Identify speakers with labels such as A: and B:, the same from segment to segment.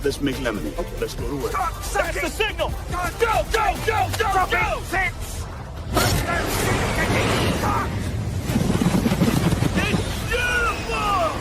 A: Let's make lemonade. Let's go to work.
B: That's the signal! Go, go, go, go, go! It's beautiful!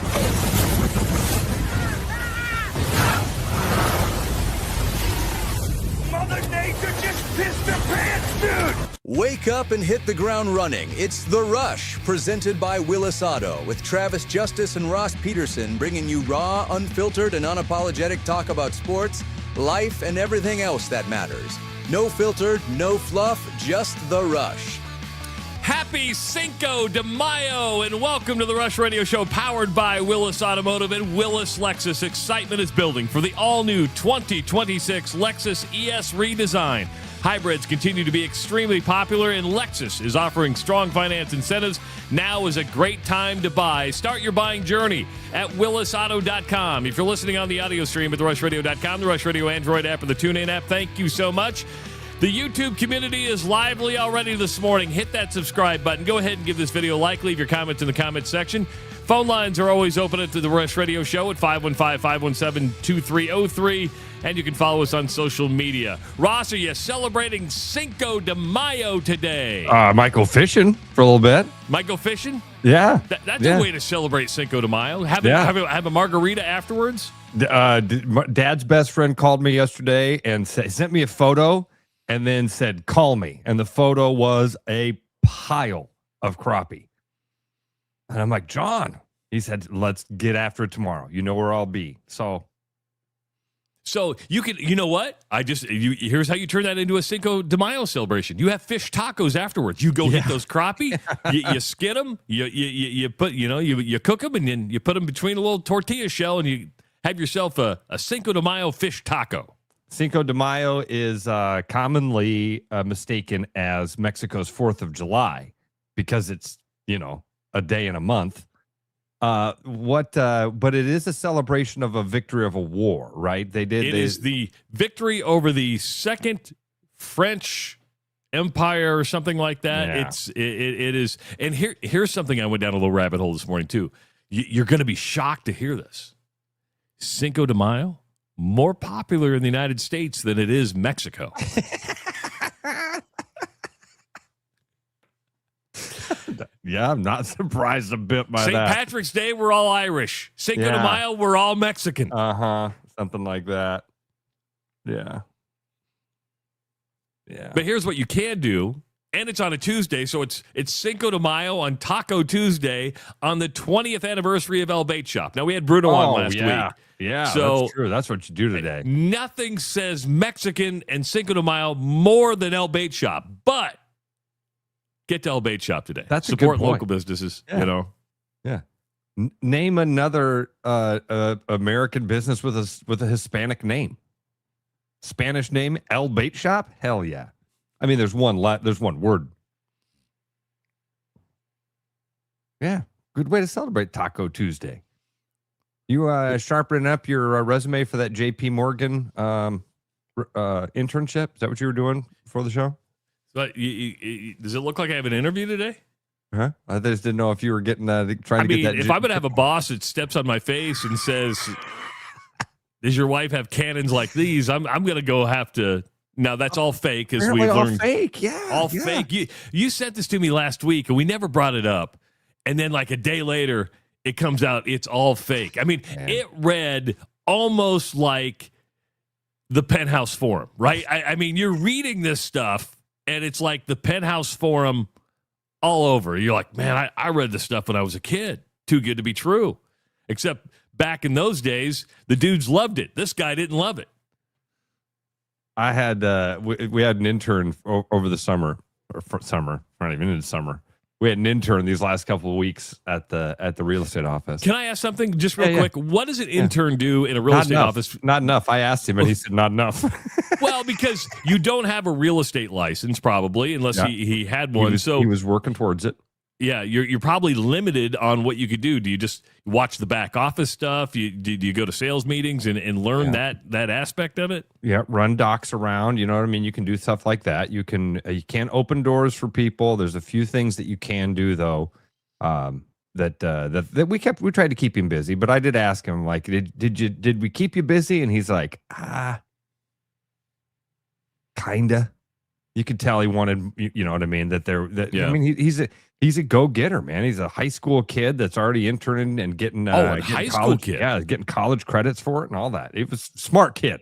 B: Mother Nature just pissed her pants, dude!
C: Wake up and hit the ground running. It's The Rush, presented by Willis Auto, with Travis Justice and Ross Peterson bringing you raw, unfiltered, and unapologetic talk about sports, life, and everything else that matters. No filter, no fluff, just The Rush.
D: Happy Cinco de Mayo, and welcome to the Rush Radio Show, powered by Willis Automotive and Willis Lexus. Excitement is building for the all-new 2026 Lexus ES redesign. Hybrids continue to be extremely popular, and Lexus is offering strong finance incentives. Now is a great time to buy. Start your buying journey at willisauto.com. If you're listening on the audio stream at therushradio.com, the Rush Radio Android app, or the TuneIn app, thank you so much. The YouTube community is lively already this morning. Hit that subscribe button. Go ahead and give this video a like. Leave your comments in the comments section. Phone lines are always open at the Rush Radio Show at 515-517-2303. And you can follow us on social media. Ross, are you celebrating Cinco de Mayo today?
E: Michael fishing for a little bit.
D: Michael fishing?
E: Yeah.
D: That's a way to celebrate Cinco de Mayo. Have a margarita afterwards?
E: Dad's best friend called me yesterday and sent me a photo and then said, call me. And the photo was a pile of crappie. And I'm like, John, he said, let's get after it tomorrow. You know where I'll be.
D: So you can, you know what? Here's how you turn that into a Cinco de Mayo celebration. You have fish tacos afterwards. You go get those crappie, you skin them, you put, you cook them, and then you put them between a little tortilla shell, and you have yourself a Cinco de Mayo fish taco.
E: Cinco de Mayo is commonly mistaken as Mexico's 4th of July because it's, a day in a month. But it is a celebration of a victory of a war, right? It
D: is the victory over the Second French Empire or something like that.
E: Yeah.
D: It is. And here's something I went down a little rabbit hole this morning too. You're going to be shocked to hear this. Cinco de Mayo, more popular in the United States than it is Mexico.
E: Yeah, I'm not surprised a bit by that.
D: St. Patrick's Day, we're all Irish. Cinco de Mayo, we're all Mexican.
E: Something like that. Yeah.
D: But here's what you can do, and it's on a Tuesday, so it's Cinco de Mayo on Taco Tuesday on the 20th anniversary of El Bait Shop. Now, we had Bruno on last week.
E: Yeah,
D: so
E: that's true. That's what you do today.
D: Nothing says Mexican and Cinco de Mayo more than El Bait Shop, but get to El Bait Shop today.
E: That's
D: support local businesses.
E: Yeah. Name another American business with a Hispanic name. Spanish name, El Bait Shop. Hell yeah. I mean, there's one word. Yeah, good way to celebrate Taco Tuesday. You sharpening up your resume for that J.P. Morgan internship? Is that what you were doing before the show?
D: But does it look like I have an interview today?
E: Huh? I just didn't know if you were getting trying to get that.
D: If I'm going to have a boss that steps on my face and says, "Does your wife have cannons like these?" I'm going to go have to. Now that's all fake, as we've learned.
E: All fake, yeah,
D: all fake. You sent this to me last week, and we never brought it up. And then, like a day later, it comes out it's all fake. I mean, it read almost like the Penthouse Forum, right? I mean, you're reading this stuff. And it's like the Penthouse Forum all over. You're like, man, I read this stuff when I was a kid. Too good to be true. Except back in those days, the dudes loved it. This guy didn't love it.
E: I had we had an intern over the summer, not even in the summer. We had an intern these last couple of weeks at the real estate office.
D: Can I ask something just real quick? What does an intern do in a real estate office?
E: Not enough. I asked him, and he said not enough.
D: Well, because you don't have a real estate license, probably, unless he had one.
E: He was working towards it.
D: Yeah, you're probably limited on what you could do. Do you just watch the back office stuff? Do you go to sales meetings and learn that aspect of it?
E: Yeah, run docs around. You know what I mean? You can do stuff like that. You can't open doors for people. There's a few things that you can do though. that we tried to keep him busy, but I did ask him, like, did we keep you busy? And he's like, kinda. You could tell he wanted, you know what I mean? I mean, he's a go-getter, man. He's a high school kid that's already interning and getting
D: high school kid.
E: Yeah, getting college credits for it and all that. It was smart kid.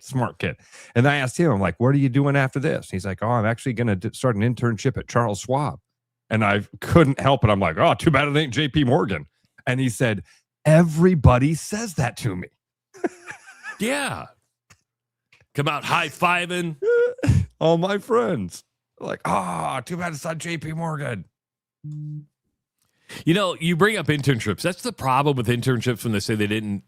E: And I asked him, I'm like, what are you doing after this? He's like, oh, I'm actually going to start an internship at Charles Schwab. And I couldn't help it. I'm like, oh, too bad it ain't JP Morgan. And he said, everybody says that to me.
D: Yeah. Come out high-fiving.
E: All my friends. Like, too bad it's not JP Morgan.
D: You know, you bring up internships. That's the problem with internships when they say they didn't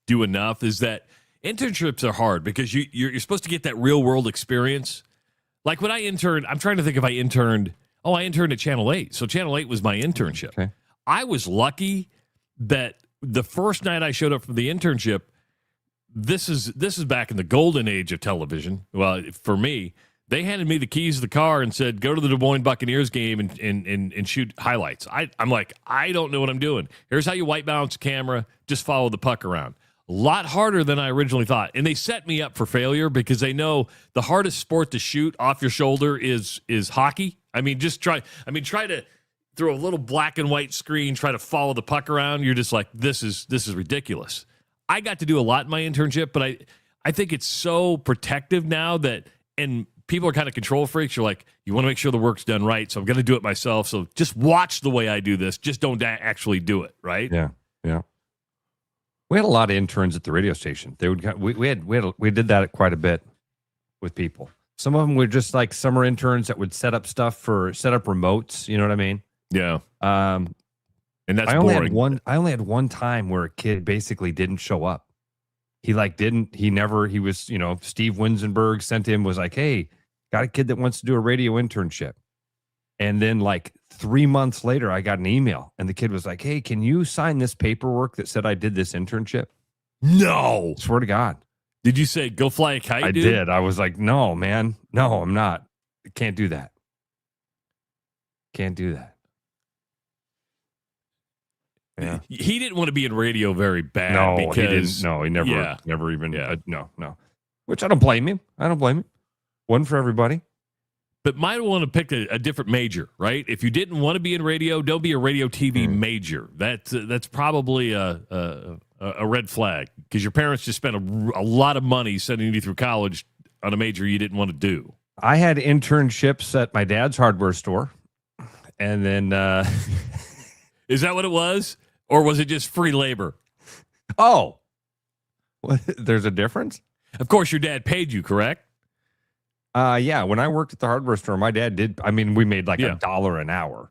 D: do enough, is that internships are hard because you're supposed to get that real-world experience. Like when I interned, I'm trying to think if I interned at Channel 8. So Channel 8 was my internship.
E: Okay.
D: I was lucky that the first night I showed up for the internship, this is back in the golden age of television. Well, for me, they handed me the keys to the car and said, go to the Des Moines Buccaneers game and shoot highlights. I'm like, I don't know what I'm doing. Here's how you white balance a camera. Just follow the puck around. A lot harder than I originally thought. And they set me up for failure because they know the hardest sport to shoot off your shoulder is hockey. I mean, try to through a little black and white screen, try to follow the puck around. You're just like, this is ridiculous. I got to do a lot in my internship, but I think it's so protective now and people are kind of control freaks. You're like, you want to make sure the work's done right, so I'm going to do it myself. So just watch the way I do this. Just don't actually do it, right?
E: Yeah, yeah. We had a lot of interns at the radio station. They would we did that quite a bit with people. Some of them were just like summer interns that would set up remotes. You know what I mean?
D: Yeah. And that's
E: I
D: boring.
E: I only had one time where a kid basically didn't show up. He was, Steve Winsenberg sent him, was like, hey, got a kid that wants to do a radio internship. And then like 3 months later, I got an email and the kid was like, hey, can you sign this paperwork that said I did this internship?
D: No.
E: Swear to God.
D: Did you say go fly a kite?
E: I did. I was like, no, man. No, I'm not. Can't do that. Can't do that. Yeah.
D: He didn't want to be in radio very bad.
E: No,
D: because,
E: he didn't. No, he never,
D: yeah.
E: never even.
D: Yeah.
E: No. Which I don't blame him. One for everybody.
D: But might want to pick a different major, right? If you didn't want to be in radio, don't be a radio TV major. That's probably a red flag because your parents just spent a lot of money sending you through college on a major you didn't want to do.
E: I had internships at my dad's hardware store, and then
D: is that what it was, or was it just free labor?
E: Oh, what? There's a difference.
D: Of course, your dad paid you, correct?
E: Yeah. When I worked at the hardware store, my dad did. I mean, we made like $1 an hour.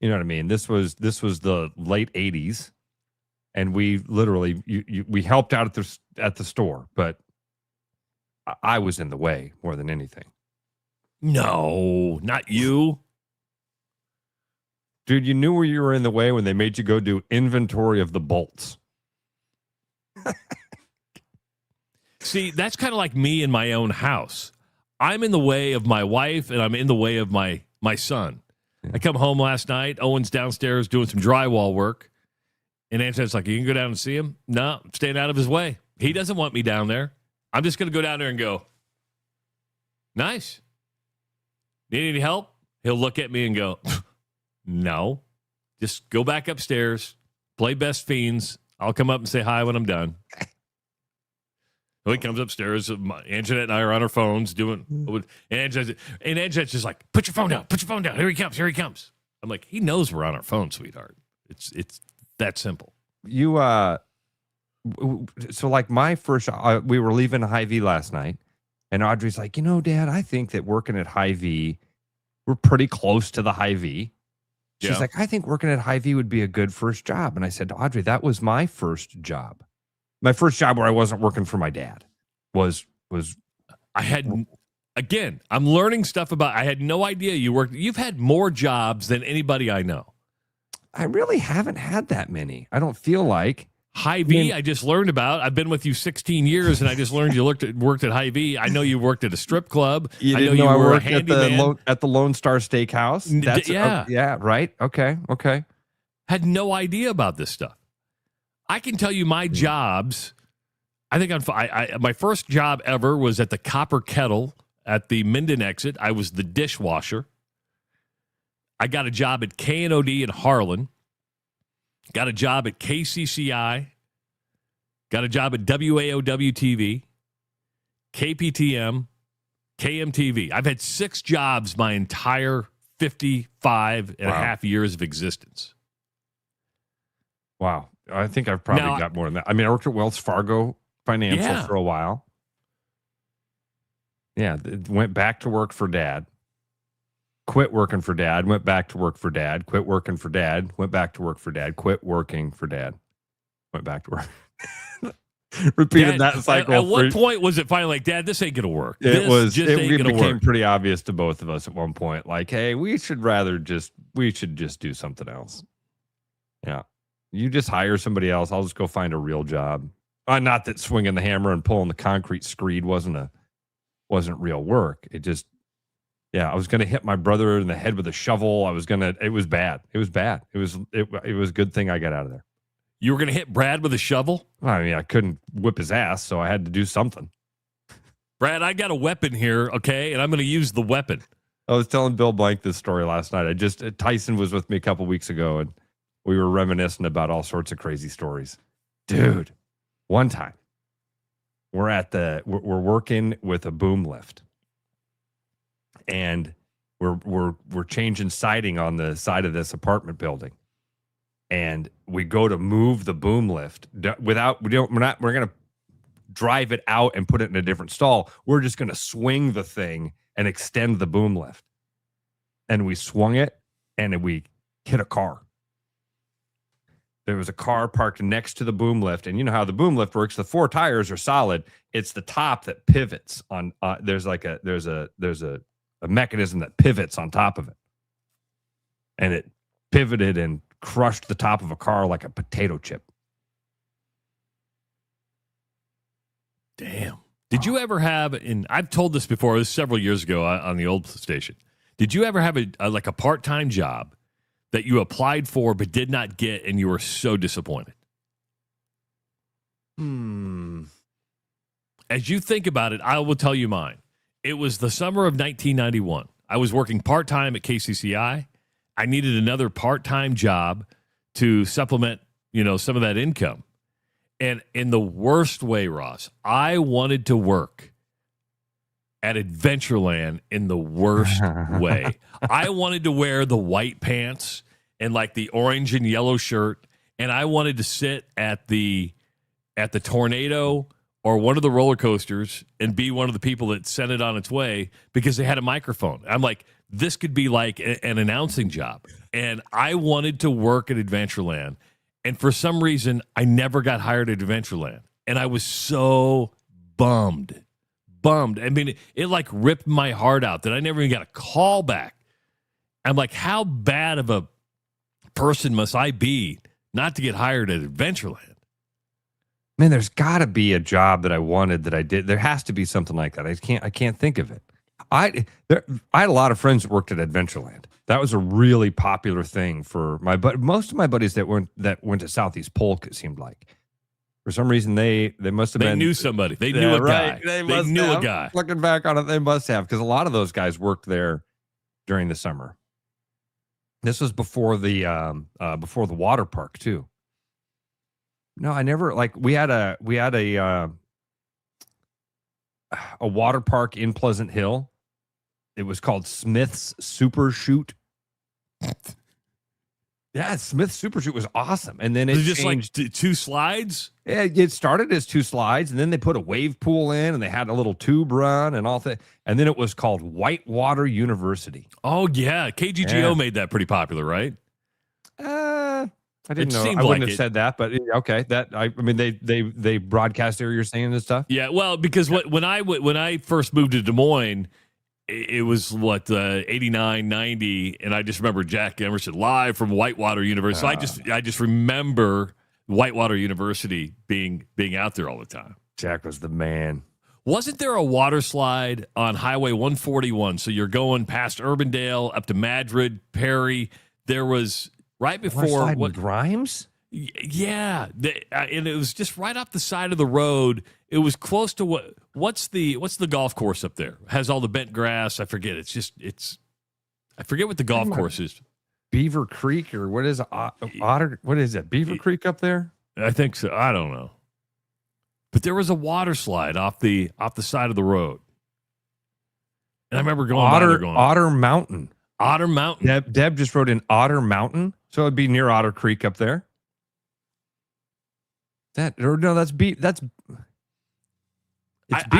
E: You know what I mean? This was the late 80s, and we literally we helped out at the store, but I was in the way more than anything.
D: No, not you.
E: Dude, you knew where you were in the way when they made you go do inventory of the bolts.
D: See, that's kind of like me in my own house. I'm in the way of my wife, and I'm in the way of my son. Yeah. I come home last night. Owen's downstairs doing some drywall work. And Anton's like, you can go down and see him? No, I'm staying out of his way. He doesn't want me down there. I'm just going to go down there and go, nice. Need any help? He'll look at me and go, no. Just go back upstairs, play Best Fiends. I'll come up and say hi when I'm done. So he comes upstairs. Anjanette and I are on our phones doing, and Anjanette's just like, put your phone down. Here he comes. I'm like, he knows we're on our phone, sweetheart. It's that simple.
E: You so like my first, we were leaving Hy-Vee last night, and Audrey's like, Dad, I think that working at Hy-Vee, we're pretty close to the Hy-Vee. She's like, I think working at Hy-Vee would be a good first job. And I said, Audrey, that was my first job. My first job where I wasn't working for my dad was
D: I had, again, I'm learning stuff about, I had no idea you've had more jobs than anybody I know.
E: I really haven't had that many. I don't feel like.
D: Hy-Vee, I just learned about. I've been with you 16 years, and I just learned you worked at Hy-Vee. I know you worked at a strip club.
E: You didn't know I worked at the Lone Star Steakhouse.
D: Yeah.
E: Yeah, right. Okay.
D: Had no idea about this stuff. I can tell you my jobs. I think my first job ever was at the Copper Kettle at the Minden exit. I was the dishwasher. I got a job at K&OD in Harlan. Got a job at KCCI. Got a job at WAOW-TV, KPTM, KMTV. I've had 6 jobs my entire 55 and a half years of existence.
E: Wow. I think I've probably got more than that. I mean, I worked at Wells Fargo Financial for a while. Yeah, went back to work for Dad. Quit working for Dad, went back to work for Dad, quit working for Dad, went back to work for Dad, quit working for Dad, went back to work. Repeated that cycle.
D: At what point was it finally like, Dad, this ain't going to work?
E: It became pretty obvious to both of us at one point. Like, hey, we should just do something else. Yeah. You just hire somebody else. I'll just go find a real job. Not that swinging the hammer and pulling the concrete screed wasn't real work. It just, I was going to hit my brother in the head with a shovel. It was bad. It was bad. It was a good thing I got out of there.
D: You were going to hit Brad with a shovel?
E: I mean, I couldn't whip his ass, so I had to do something.
D: Brad, I got a weapon here, okay, and I'm going to use the weapon.
E: I was telling Bill Blank this story last night. Tyson was with me a couple weeks ago, and we were reminiscing about all sorts of crazy stories. Dude, one time, we're working with a boom lift, and we're changing siding on the side of this apartment building. And we go to move the boom lift we're going to drive it out and put it in a different stall. We're just going to swing the thing and extend the boom lift. And we swung it and we hit a car. There was a car parked next to the boom lift. And you know how the boom lift works. The 4 tires are solid. It's the top that pivots on, there's a mechanism that pivots on top of it. And it pivoted and crushed the top of a car like a potato chip.
D: Damn. Did you ever have, and I've told this before, it was several years ago on the old station. Did you ever have a part-time job that you applied for but did not get and you were so disappointed? As you think about it, I will tell you mine. It was the summer of 1991. I was working part-time at KCCI. I needed another part-time job to supplement, some of that income. And in the worst way, Ross, I wanted to work at Adventureland in the worst way. I wanted to wear the white pants and like the orange and yellow shirt, and I wanted to sit at the Tornado or one of the roller coasters and be one of the people that sent it on its way because they had a microphone. I'm like, this could be like an announcing job. And I wanted to work at Adventureland. And for some reason, I never got hired at Adventureland. And I was so bummed. I mean, it like ripped my heart out that I never even got a call back. I'm like, how bad of a person must I be not to get hired at Adventureland?
E: Man, there's got to be a job that I wanted that I did. There has to be something like that. I can't think of it. I had a lot of friends that worked at Adventureland. That was a really popular thing for most of my buddies that went to Southeast Polk. It seemed like, for some reason, they must have been.
D: They knew somebody. They knew a guy.
E: They
D: knew a guy.
E: Looking back on it, they must have, because a lot of those guys worked there during the summer. This was before the water park too. No, I never we had a water park in Pleasant Hill. It was called Smith's Super Shoot. Yeah, Smith's Super Shoot was awesome. And then it
D: just
E: changed.
D: Like 2 slides?
E: Yeah, it started as 2 slides, and then they put a wave pool in, and they had a little tube run and all that. And then it was called Whitewater University.
D: Oh, yeah. KGGO made that pretty popular, right?
E: I didn't know. I wouldn't have said that, but okay. I mean, they broadcast there. You're saying this stuff.
D: Yeah, well, because when I first moved to Des Moines, it was 89, 90, and I just remember Jack Emerson live from Whitewater University. So I just remember Whitewater University being out there all the time.
E: Jack was the man.
D: Wasn't there a water slide on Highway 141? So you're going past Urbandale up to Madrid, Perry. There was right before
E: Sliding Grimes.
D: Yeah, and it was just right off the side of the road. It was close to what's the golf course up there? Has all the bent grass. I forget. I forget what the golf course is.
E: Beaver Creek or what is it? Otter? What is it? Beaver Creek up there?
D: I think so. I don't know. But there was a water slide off the side of the road, and I remember going
E: Otter Mountain.
D: Otter Mountain.
E: Deb just wrote in Otter Mountain, so it'd be near Otter Creek up there. That's
D: I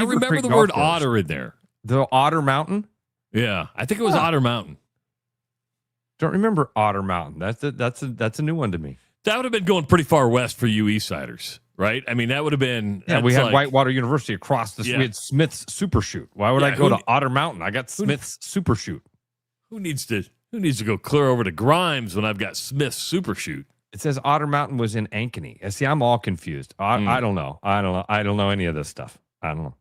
D: remember
E: Creek
D: the
E: Golf
D: word
E: Course.
D: otter in there.
E: The Otter Mountain?
D: Yeah, I think it was Otter Mountain.
E: Don't remember Otter Mountain. That's a new one to me.
D: That would have been going pretty far west for you Eastssiders, right? I mean, that would have been.
E: Yeah, we had Whitewater University across this.
D: Yeah.
E: We had Smith's Super Shoot. Why would I go to Otter Mountain? I got Smith's Super Shoot.
D: Who needs to go clear over to Grimes when I've got Smith's Super Shoot?
E: It says Otter Mountain was in Ankeny. See, I'm all confused. I don't know. I don't know any of this stuff. I don't know.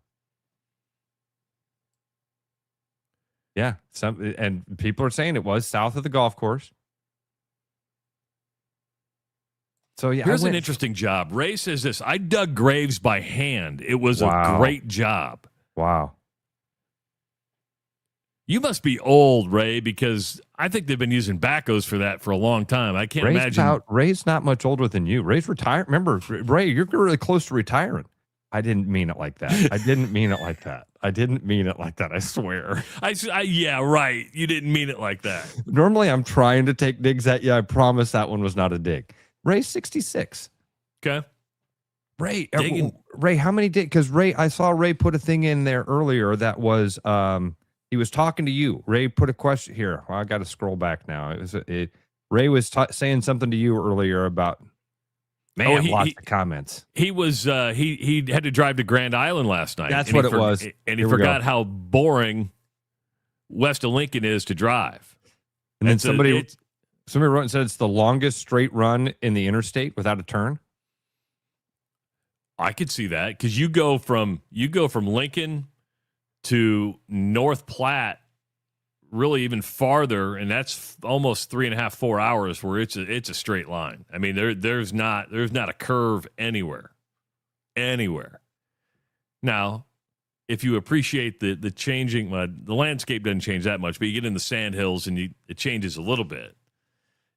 E: Yeah, and people are saying it was south of the golf course. So yeah,
D: here's an interesting job. Ray says this: I dug graves by hand. It was a great job.
E: Wow.
D: You must be old, Ray, because I think they've been using backhoes for that for a long time. I can't imagine.
E: Ray's not much older than you. Ray's retired. Remember, Ray, you're really close to retiring. I didn't mean it like that. I didn't mean it like that. I swear.
D: Yeah, right. You didn't mean it like that.
E: Normally, I'm trying to take digs at you. I promise that one was not a dig. Ray's 66.
D: Okay.
E: Ray, how many digs? Because Ray, I saw Ray put a thing in there earlier that was he was talking to you. Ray put a question here. Well, I got to scroll back now. Ray was saying something to you earlier about. Man, lots of comments.
D: He was he had to drive to Grand Island last night.
E: That's what it was.
D: And he forgot how boring west of Lincoln is to drive.
E: And then somebody wrote and said it's the longest straight run in the interstate without a turn.
D: I could see that because you go from Lincoln to North Platte, really even farther, and that's almost 3.5, 4 hours where it's a straight line. I mean, there's not a curve anywhere. Now, if you appreciate the changing, the landscape doesn't change that much, but you get in the sand hills and it changes a little bit.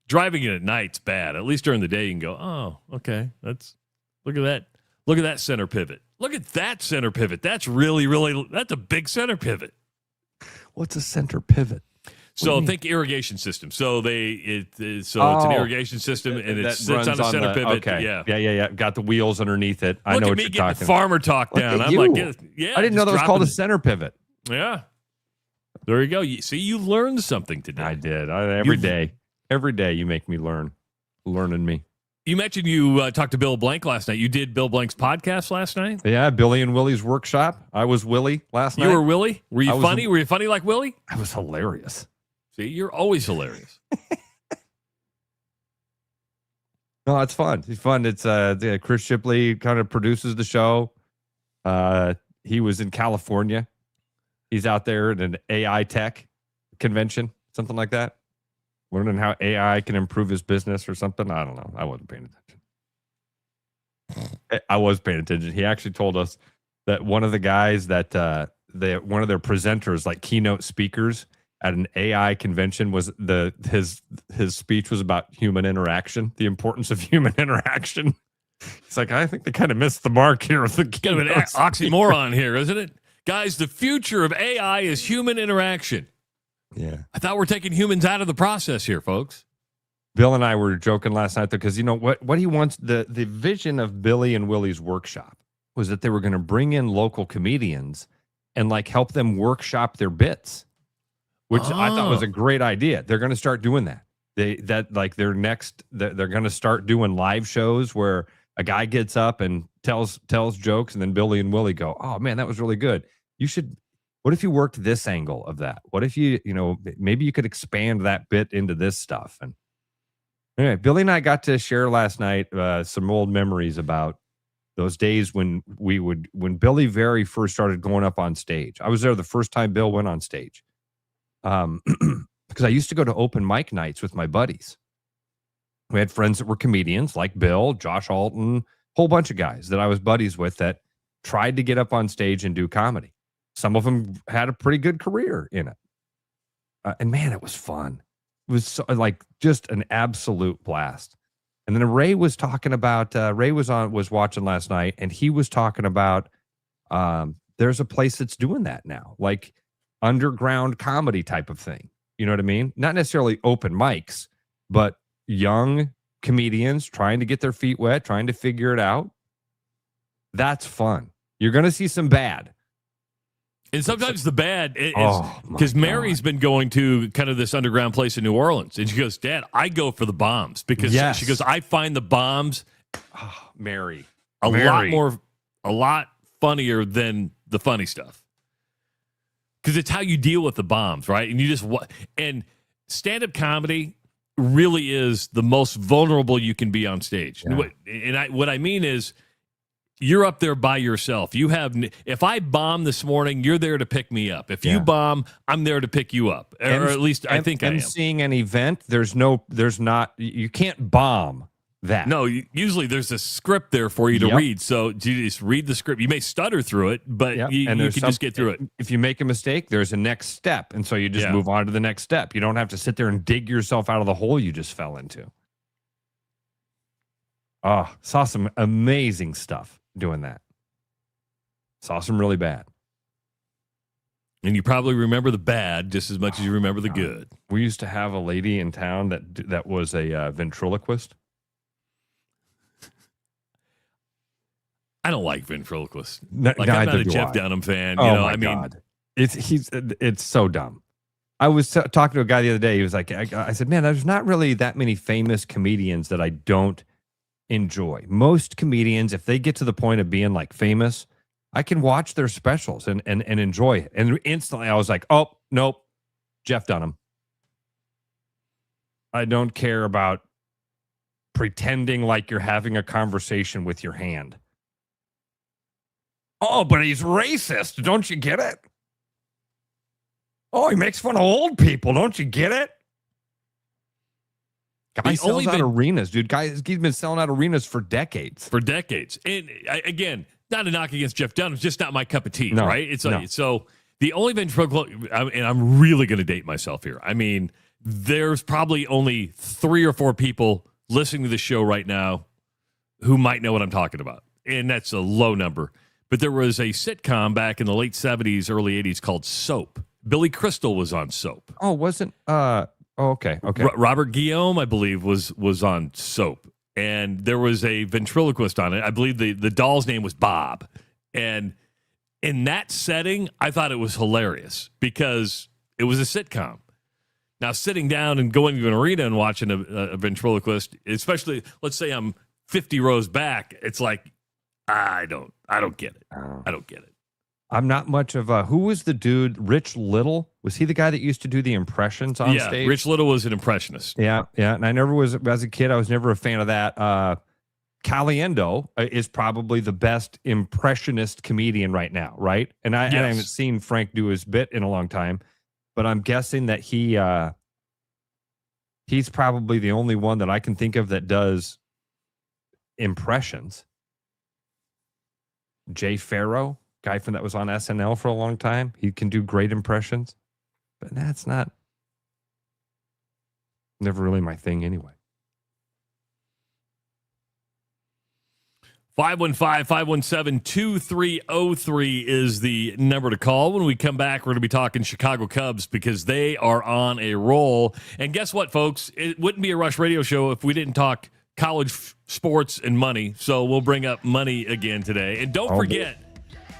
D: Driving it at night's bad. At least during the day, you can go, oh, okay, look at that center pivot. Look at that center pivot. That's that's a big center pivot.
E: What's a center pivot?
D: So think irrigation system. So it's an irrigation system and it sits on a center pivot.
E: Okay. Yeah. Got the wheels underneath it. I know what you're talking.
D: Getting the farmer talk down. I'm like, yeah.
E: I didn't know that was called a center pivot.
D: Yeah. There you go. You learned something today.
E: I did. Every day you make me learning me.
D: You mentioned you talked to Bill Blank last night. You did Bill Blank's podcast last night?
E: Yeah, Billy and Willie's workshop. I was Willie last night.
D: You were Willie? Were you funny? Were you funny like Willie?
E: I was hilarious.
D: See, you're always hilarious.
E: No, it's fun. It's fun. It's Chris Shipley kind of produces the show. He was in California. He's out there at an AI tech convention, something like that. Learning how AI can improve his business or something. I don't know. I wasn't paying attention. I was paying attention. He actually told us that one of the guys that one of their presenters, like keynote speakers at an AI convention, was his speech was about human interaction, the importance of human interaction. It's like, I think they kind of missed the mark here with the
D: kind of an oxymoron here, isn't it? Guys, the future of AI is human interaction.
E: Yeah.
D: I thought we're taking humans out of the process here, folks.
E: Bill and I were joking last night, though, because you know what he wants, the vision of Billy and Willie's workshop was that they were going to bring in local comedians and like help them workshop their bits, which I thought was a great idea. They're going to start doing that. They're going to start doing live shows where a guy gets up and tells jokes, and then Billy and Willie go, "Oh man, that was really good. What if you worked this angle of that? What if maybe you could expand that bit into this stuff?" And anyway, Billy and I got to share last night some old memories about those days when Billy very first started going up on stage. I was there the first time Bill went on stage, because I used to go to open mic nights with my buddies, We had friends that were comedians like Bill, Josh Alton, whole bunch of guys that I was buddies with that tried to get up on stage and do comedy. Some of them had a pretty good career in it. And man, it was fun. It was just an absolute blast. And then Ray was talking about, Ray was watching last night, and he was talking about there's a place that's doing that now, like underground comedy type of thing. You know what I mean? Not necessarily open mics, but young comedians trying to get their feet wet, trying to figure it out. That's fun. You're going to see some bad.
D: And sometimes the bad is
E: because
D: Mary's been going to kind of this underground place in New Orleans. And she goes, Dad, I go for the bombs because she goes, I find the bombs
E: Mary.
D: a lot funnier than the funny stuff. Because it's how you deal with the bombs, right? And stand-up comedy really is the most vulnerable you can be on stage. Yeah. What I mean is, you're up there by yourself. If I bomb this morning, you're there to pick me up. If you bomb, I'm there to pick you up. Or at least I think I am.
E: Seeing an event, you can't bomb that.
D: No, usually there's a script there for you to read. So you just read the script. You may stutter through it, but you can just get through it.
E: If you make a mistake, there's a next step. And so you just move on to the next step. You don't have to sit there and dig yourself out of the hole you just fell into. Saw some amazing stuff doing that. Saw some really bad.
D: And you probably remember the bad just as much as you remember the good.
E: We used to have a lady in town that was a ventriloquist.
D: I don't like ventriloquists. I'm not a Jeff Dunham fan.
E: God. It's so dumb. I was talking to a guy the other day. He was like, I said, man, there's not really that many famous comedians that I don't enjoy. Most comedians, if they get to the point of being like famous, I can watch their specials and enjoy it. And instantly I was like, oh, nope, Jeff Dunham. I don't care about pretending like you're having a conversation with your hand. Oh, but he's racist. Don't you get it? Oh, he makes fun of old people. Don't you get it? Guy sells out arenas, dude. He's been selling out arenas for decades.
D: And again, not a knock against Jeff Dunham. It's just not my cup of tea, right? So the only ventriloquist, and I'm really going to date myself here. I mean, there's probably only 3 or 4 people listening to the show right now who might know what I'm talking about. And that's a low number. But there was a sitcom back in the late 70s, early 80s called Soap. Billy Crystal was on Soap.
E: Oh, wasn't okay.
D: Robert Guillaume, I believe, was on Soap, and there was a ventriloquist on it. I believe the doll's name was Bob, and in that setting, I thought it was hilarious because it was a sitcom. Now, sitting down and going to an arena and watching a ventriloquist, especially, let's say I'm 50 rows back, it's like I don't get it. I don't get it.
E: I'm not much of who was the dude? Rich Little? Was he the guy that used to do the impressions on stage?
D: Yeah, Rich Little was an impressionist.
E: Yeah. And I never was, as a kid, I was never a fan of that. Caliendo is probably the best impressionist comedian right now, right? And I haven't seen Frank do his bit in a long time, but I'm guessing that he's probably the only one that I can think of that does impressions. Jay Farrow, guy that was on SNL for a long time. He can do great impressions, but that's never really my thing anyway.
D: 515-517-2303 is the number to call. When we come back, we're going to be talking Chicago Cubs because they are on a roll. And guess what, folks? It wouldn't be a Rush Radio show if we didn't talk college sports and money. So we'll bring up money again today. And don't forget,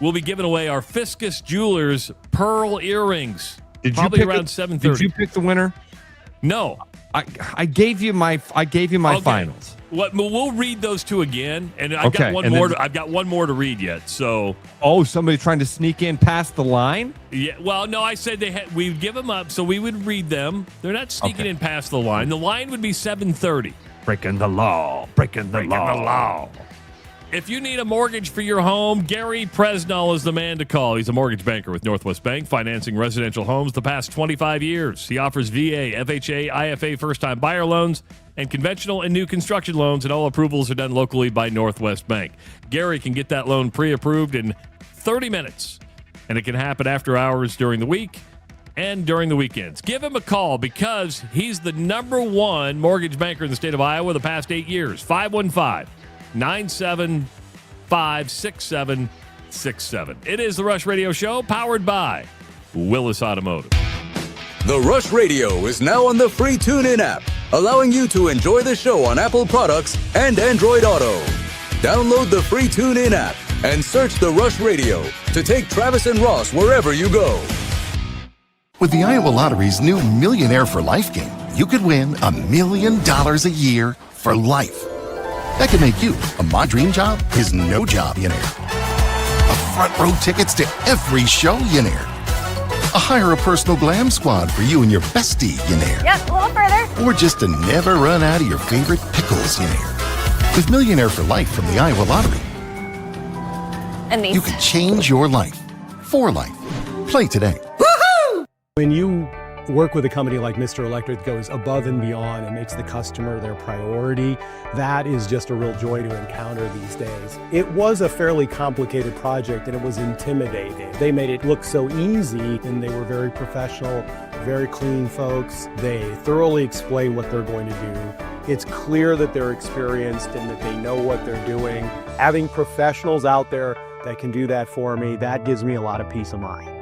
D: we'll be giving away our Fiscus Jewelers pearl earrings. Probably around 7:30.
E: Did you pick the winner?
D: No.
E: I gave you my finals.
D: What? We'll read those two again, and I've got one more. I've got one more to read yet. So,
E: somebody trying to sneak in past the line?
D: Yeah. Well, no, I said we'd give them up, so we would read them. They're not sneaking in past the line. The line would be 7:30.
E: Breaking the law. Breaking the law.
D: If you need a mortgage for your home, Gary Presnell is the man to call. He's a mortgage banker with Northwest Bank, financing residential homes the past 25 years. He offers VA, FHA, IFA first-time buyer loans, and conventional and new construction loans, and all approvals are done locally by Northwest Bank. Gary can get that loan pre-approved in 30 minutes, and it can happen after hours during the week and during the weekends. Give him a call because he's the number one mortgage banker in the state of Iowa the past 8 years. 515-975-6767. It is the Rush Radio Show, powered by Willis Automotive.
C: The Rush Radio is now on the free TuneIn app, allowing you to enjoy the show on Apple products and Android Auto. Download the free TuneIn app and search The Rush Radio to take Travis and Ross wherever you go.
F: With the Iowa Lottery's new Millionaire for Life game, you could win $1 million a year for life. That could make you a My Dream Job is No Job millionaire, a front row tickets to every show millionaire, a hire a personal glam squad for you and your bestie millionaire.
G: Yep, a little further.
F: Or just to never run out of your favorite pickles millionaire. With Millionaire for Life from the Iowa Lottery,
G: And these.
F: you can change your life for life. Play today.
H: When you work with a company like Mr. Electric that goes above and beyond and makes the customer their priority, that is just a real joy to encounter these days. It was a fairly complicated project and it was intimidating. They made it look so easy and they were very professional, very clean folks. They thoroughly explain what they're going to do. It's clear that they're experienced and that they know what they're doing. Having professionals out there that can do that for me, that gives me a lot of peace of mind.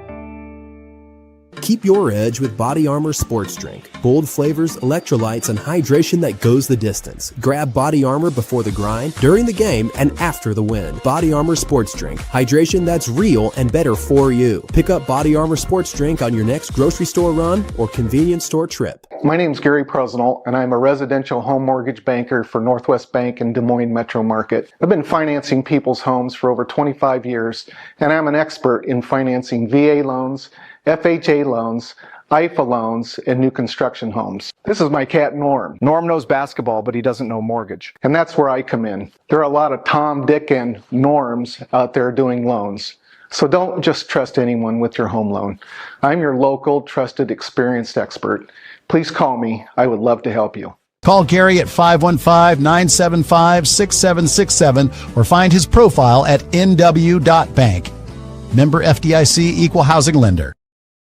I: Keep your edge with Body Armor Sports Drink. Bold flavors, electrolytes, and hydration that goes the distance. Grab Body Armor before the grind, during the game, and after the win. Body Armor Sports Drink. Hydration that's real and better for you. Pick up Body Armor Sports Drink on your next grocery store run or convenience store trip.
J: My name's Gary Presnell, and I'm a residential home mortgage banker for Northwest Bank in Des Moines Metro Market. I've been financing people's homes for over 25 years, and I'm an expert in financing VA loans, FHA loans, IFA loans, and new construction homes. This is my cat Norm. Norm knows basketball, but he doesn't know mortgage. And that's where I come in. There are a lot of Tom, Dick, and Norms out there doing loans. So don't just trust anyone with your home loan. I'm your local, trusted, experienced expert. Please call me. I would love to help you.
K: Call Gary at 515-975-6767 or find his profile at nw.bank. Member FDIC Equal Housing Lender.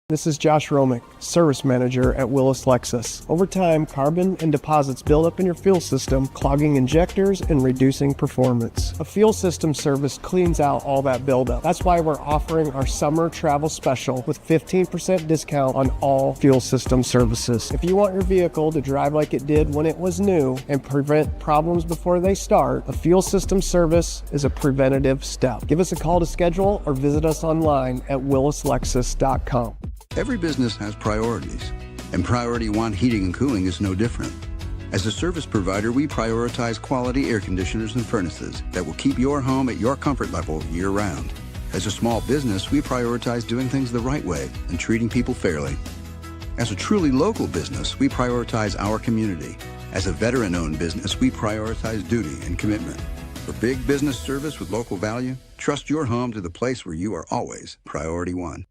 L: This is Josh Romick, Service Manager at Willis Lexus. Over time, carbon and deposits build up in your fuel system, clogging injectors and reducing performance. A fuel system service cleans out all that buildup. That's why we're offering our summer travel special with 15% discount on all fuel system services. If you want your vehicle to drive like it did when it was new and prevent problems before they start, a fuel system service is a preventative step. Give us a call to schedule or visit us online at willislexus.com.
M: Every business has priorities, and Priority One Heating and Cooling is no different. As a service provider, we prioritize quality air conditioners and furnaces that will keep your home at your comfort level year-round. As a small business, we prioritize doing things the right way and treating people fairly. As a truly local business, we prioritize our community. As a veteran-owned business, we prioritize duty and commitment. For big business service with local value, trust your home to the place where you are always Priority One.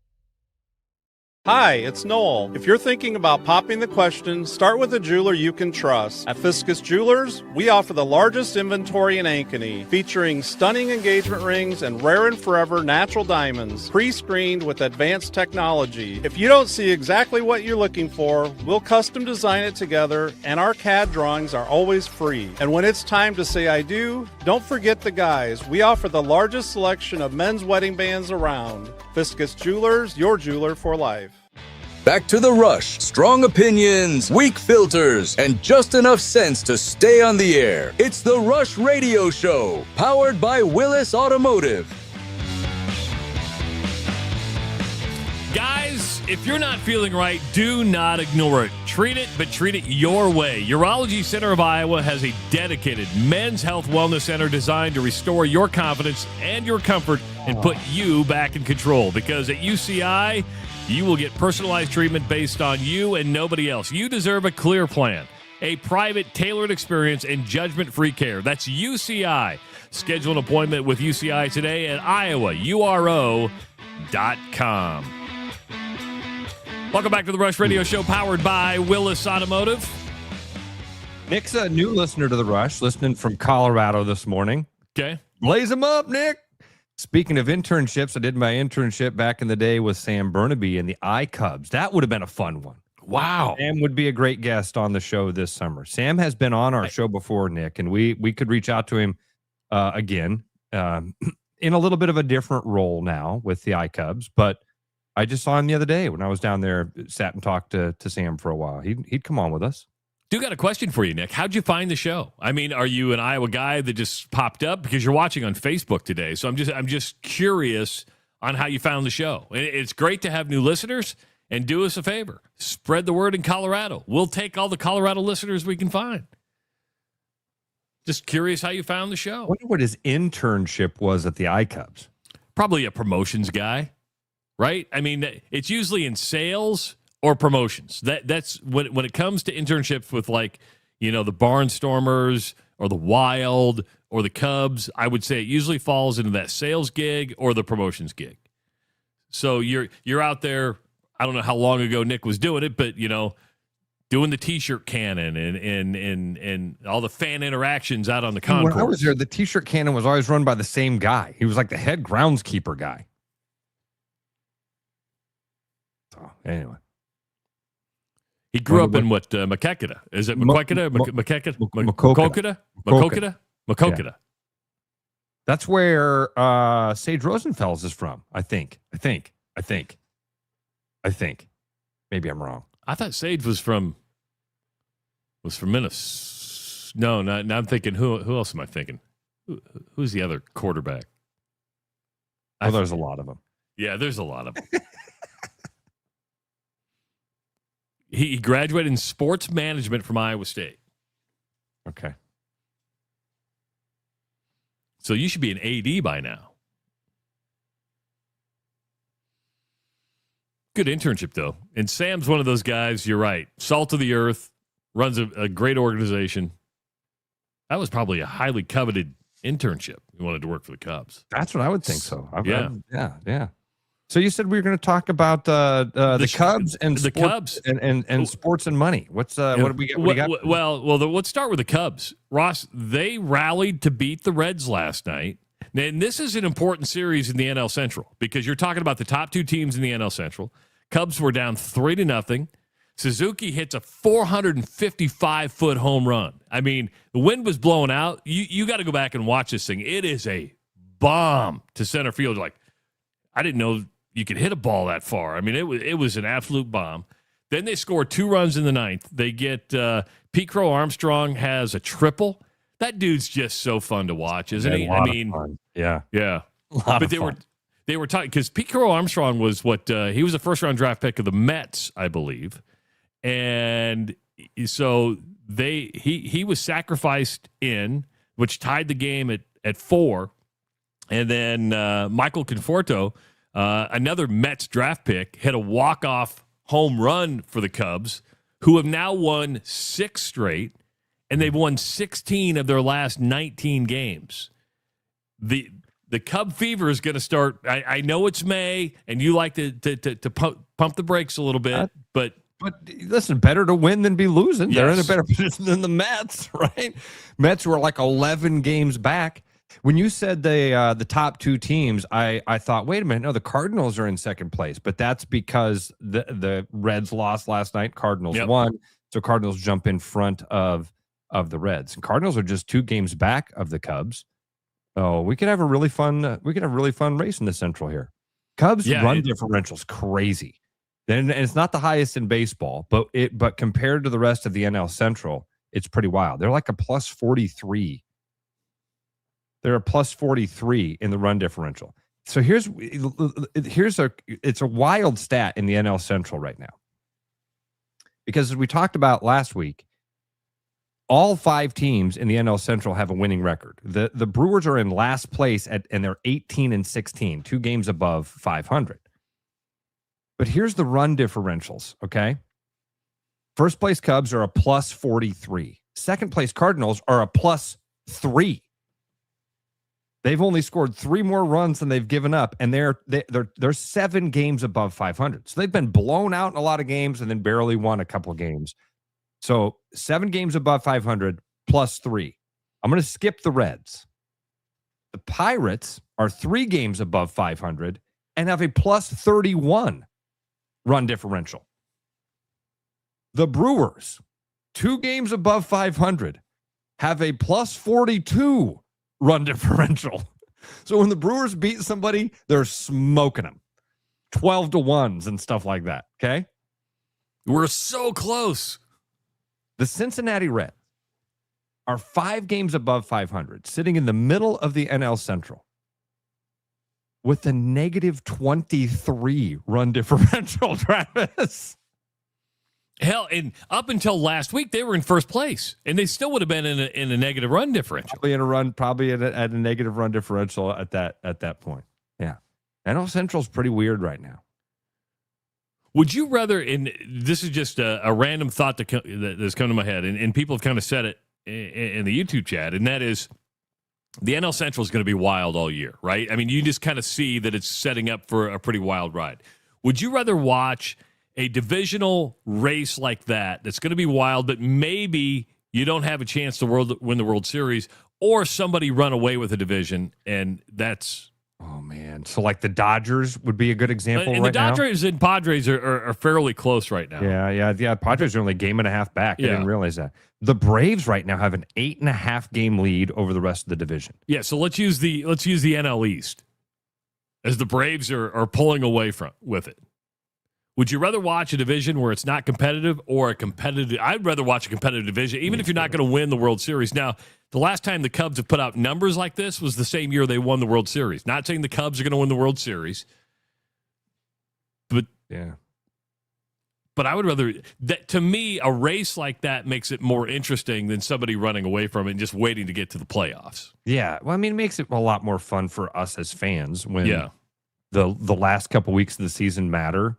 N: Hi, it's Noel. If you're thinking about popping the question, start with a jeweler you can trust. At Fiscus Jewelers, we offer the largest inventory in Ankeny, featuring stunning engagement rings and rare and forever natural diamonds, pre-screened with advanced technology. If you don't see exactly what you're looking for, we'll custom design it together, and our CAD drawings are always free. And when it's time to say I do, don't forget the guys. We offer the largest selection of men's wedding bands around. Fiscus Jewelers, your jeweler for life.
C: Back to the Rush. Strong opinions, weak filters, and just enough sense to stay on the air. It's the Rush Radio Show, powered by Willis Automotive.
D: Guys, if you're not feeling right, do not ignore it. Treat it, but treat it your way. Urology Center of Iowa has a dedicated men's health wellness center designed to restore your confidence and your comfort and put you back in control. Because at UCI, you will get personalized treatment based on you and nobody else. You deserve a clear plan. a private, tailored experience and judgment-free care. That's UCI. Schedule an appointment with UCI today at iowauro.com. Welcome back to the Rush Radio Show, powered by Willis Automotive.
E: Nick's a new listener to the Rush, listening from Colorado this morning.
D: Okay.
E: Blaze them up, Nick. Speaking of internships, I did my internship back in the day with Sam Burnaby in the iCubs. That would have been a fun one.
D: Wow.
E: Sam would be a great guest on the show this summer. Sam has been on our show before, Nick, and we could reach out to him again in a little bit of a different role now with the iCubs. But I just saw him the other day when I was down there, sat and talked to Sam for a while. He'd come on with us.
D: Do got a question for you, Nick. How'd you find the show? I mean, are you an Iowa guy that just popped up because you're watching on Facebook today? So I'm just curious on how you found the show. It's great to have new listeners, and do us a favor. Spread the word in Colorado. We'll take all the Colorado listeners we can find. Just curious how you found the show.
E: I wonder what his internship was at the iCubs.
D: Probably a promotions guy, right? I mean, it's usually in sales or promotions. That's when it comes to internships with, like, the Barnstormers or the Wild or the Cubs, I would say it usually falls into that sales gig or the promotions gig. So you're out there. I don't know how long ago Nick was doing it, but doing the T-shirt cannon and all the fan interactions out on the concourse.
E: When I was there, the T-shirt cannon was always run by the same guy. He was like the head groundskeeper guy. So anyway.
D: He grew up in what, Makeketa? Is it Makeketa? Makoketa?
E: Yeah. That's where Sage Rosenfels is from, I think. Maybe I'm wrong.
D: I thought Sage was from Minnesota. No, now I'm thinking, who else am I thinking? Who's the other quarterback?
E: Oh, there's a lot of them.
D: Yeah, there's a lot of them. He graduated in sports management from Iowa State.
E: Okay.
D: So you should be an AD by now. Good internship, though. And Sam's one of those guys, you're right, salt of the earth, runs a great organization. That was probably a highly coveted internship. You wanted to work for the Cubs.
E: That's what I would think so.
D: Yeah.
E: So you said we were going to talk about the Cubs and
D: the
E: sports
D: Cubs
E: and sports and money. What do we got?
D: Well, let's start with the Cubs. Ross, they rallied to beat the Reds last night. And this is an important series in the NL Central because you're talking about the top two teams in the NL Central. Cubs were down 3-0. Suzuki hits a 455-foot home run. I mean, the wind was blowing out. You got to go back and watch this thing. It is a bomb to center field. Like, I didn't know you could hit a ball that far. I mean, it was an absolute bomb. Then they score 2 runs in the ninth. They get Pete Crow Armstrong has a triple. That dude's just so fun to watch, isn't he? I mean,
E: yeah.
D: But they were talking because Pete Crow Armstrong was he was a first-round draft pick of the Mets, I believe, and so he was sacrificed in, which tied the game at 4, and then Michael Conforto, another Mets draft pick, hit a walk-off home run for the Cubs, who have now won 6 straight. And they've won 16 of their last 19 games. The Cub fever is going to start. I know it's May, and you like to pump the brakes a little bit, but
E: listen, better to win than be losing.
D: Yes.
E: They're in a better position than the Mets, right? Mets were like 11 games back. When you said the top two teams, I thought, wait a minute, no, the Cardinals are in second place, but that's because the Reds lost last night. Cardinals won, so Cardinals jump in front of the Reds. And Cardinals are just 2 games back of the Cubs. Oh, we could have a really fun race in the Central here. Cubs run differential's crazy. And it's not the highest in baseball, but compared to the rest of the NL Central, it's pretty wild. They're like a plus 43. They're a plus 43 in the run differential. So it's a wild stat in the NL Central right now. Because as we talked about last week, all 5 teams in the NL Central have a winning record. The Brewers are in last place and they're 18-16, 2 games above 500. But here's the run differentials, okay? First place Cubs are a plus 43. Second place Cardinals are a plus 3. They've only scored 3 more runs than they've given up, and they're 7 games above 500. So they've been blown out in a lot of games and then barely won a couple of games. So 7 games above 500 plus 3. I'm going to skip the Reds. The Pirates are 3 games above 500 and have a plus 31 run differential. The Brewers, 2 games above 500, have a plus 42 run differential. So when the Brewers beat somebody, they're smoking them. 12-1s and stuff like that, okay?
D: We're so close.
E: The Cincinnati Reds are 5 games above 500, sitting in the middle of the NL Central with a negative 23 run differential, Travis.
D: Hell, and up until last week, they were in first place, and they still would have been in a negative run differential.
E: Probably at a negative run differential at that point. Yeah, NL Central's pretty weird right now.
D: Would you rather? And this is just a random thought that's come to my head, and people have kind of said it in the YouTube chat, and that is the NL Central is going to be wild all year, right? I mean, you just kind of see that it's setting up for a pretty wild ride. Would you rather watch a divisional race like that's going to be wild, but maybe you don't have a chance to win the World Series, or somebody run away with a division, and that's...
E: Oh, man. So, like, the Dodgers would be a good example
D: and
E: right now?
D: the Dodgers and Padres are fairly close right now.
E: Yeah. Padres are only a game and a half back. I didn't realize that. The Braves right now have an 8.5 game lead over the rest of the division.
D: Yeah, so let's use the NL East as the Braves are pulling away with it. Would you rather watch a division where it's not competitive or a competitive? I'd rather watch a competitive division, even if you're not going to win the World Series. Now, the last time the Cubs have put out numbers like this was the same year they won the World Series. Not saying the Cubs are going to win the World Series, but
E: yeah.
D: But I would rather that. To me, a race like that makes it more interesting than somebody running away from it and just waiting to get to the playoffs.
E: Yeah, well, I mean, it makes it a lot more fun for us as fans when the last couple weeks of the season matter.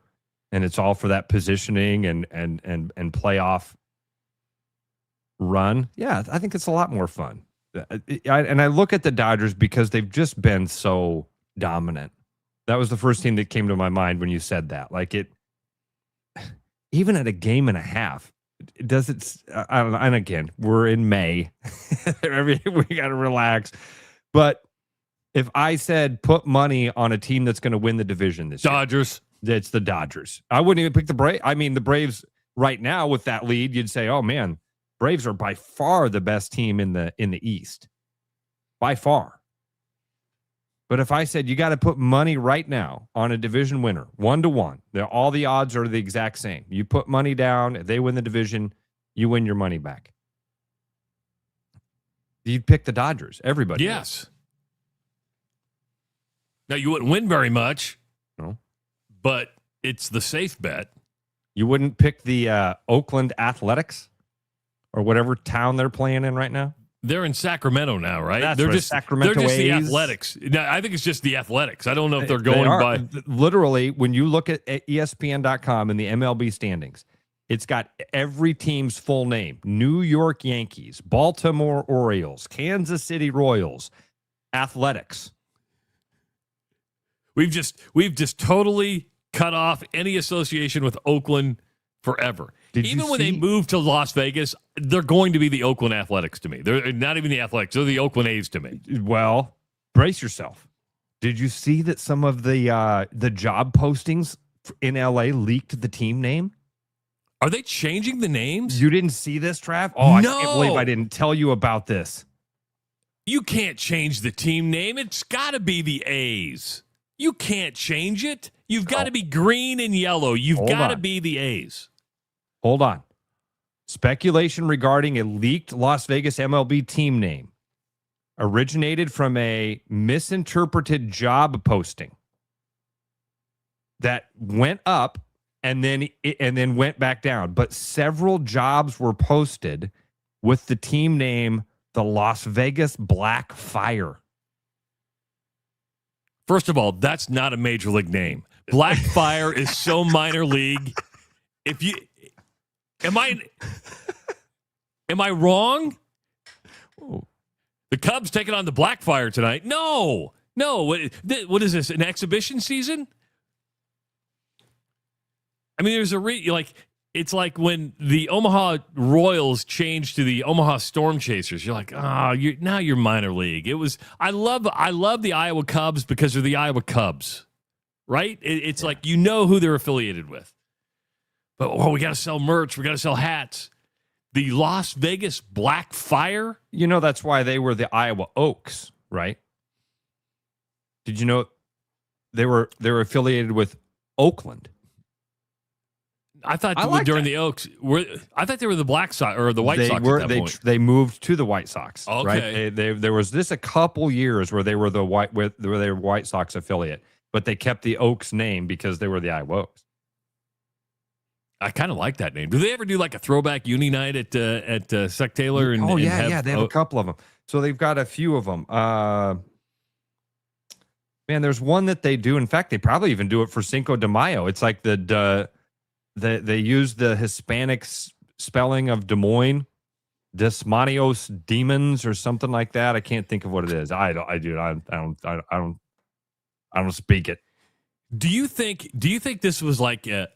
E: And it's all for that positioning and playoff run. Yeah, I think it's a lot more fun. And I look at the Dodgers because they've just been so dominant. That was the first team that came to my mind when you said that. Like even at a game and a half, does it? I don't know. And again, we're in May. We got to relax. But if I said put money on a team that's going to win the division this year,
D: Dodgers.
E: It's the Dodgers. I wouldn't even pick the Braves. I mean, the Braves right now with that lead, you'd say, oh, man, Braves are by far the best team in the East. By far. But if I said you got to put money right now on a division winner, 1-1, all the odds are the exact same. You put money down, if they win the division, you win your money back. You'd pick the Dodgers. Everybody.
D: Yes. Would. Now, you wouldn't win very much.
E: No.
D: But it's the safe bet.
E: You wouldn't pick the Oakland Athletics or whatever town they're playing in right now?
D: They're in Sacramento now, right?
E: That's
D: they're
E: right,
D: just
E: Sacramento
D: They're just
E: A's.
D: the Athletics. No, I think it's just the Athletics. I don't know if they're going by.
E: Literally, when you look at ESPN.com and the MLB standings, it's got every team's full name. New York Yankees, Baltimore Orioles, Kansas City Royals, Athletics.
D: We've just totally cut off any association with Oakland forever. Even when they move to Las Vegas, they're going to be the Oakland Athletics to me. They're not even the Athletics. They're the Oakland A's to me.
E: Well, brace yourself. Did you see that some of the job postings in LA leaked the team name?
D: Are they changing the names?
E: You didn't see this, Trav? Oh,
D: no.
E: I can't believe I didn't tell you about this.
D: You can't change the team name. It's got to be the A's. You can't change it. You've got to be green and yellow. You've got to be the A's.
E: Hold on. Speculation regarding a leaked Las Vegas MLB team name originated from a misinterpreted job posting that went up and then went back down. But several jobs were posted with the team name the Las Vegas Black Fire.
D: First of all, that's not a major league name. Black Fire is so minor league. Am I wrong? The Cubs taking on the Blackfire tonight. No. What is this? An exhibition season? I mean, there's it's like when the Omaha Royals changed to the Omaha Storm Chasers. You're like, now you're minor league. I love the Iowa Cubs because they're the Iowa Cubs, right? It's like who they're affiliated with. But we got to sell merch. We got to sell hats. The Las Vegas Black Fire.
E: That's why they were the Iowa Oaks, right? Did you know they were affiliated with Oakland?
D: I thought during the Oaks, I thought they were the Black Sox or the White Sox at that point.
E: They moved to the White Sox.
D: Okay.
E: Right? There was a couple years where they were the White Sox affiliate, but they kept the Oaks name because they were the Iowa Oaks.
D: I kind of like that name. Do they ever do like a throwback uni night at Sec Taylor?
E: They have a couple of them. So they've got a few of them. Man, there's one that they do. In fact, they probably even do it for Cinco de Mayo. It's like they use the Hispanic spelling of Des Moines, Desmanios Demons or something like that. I can't think of what it is. I don't speak it.
D: Do you think this was like an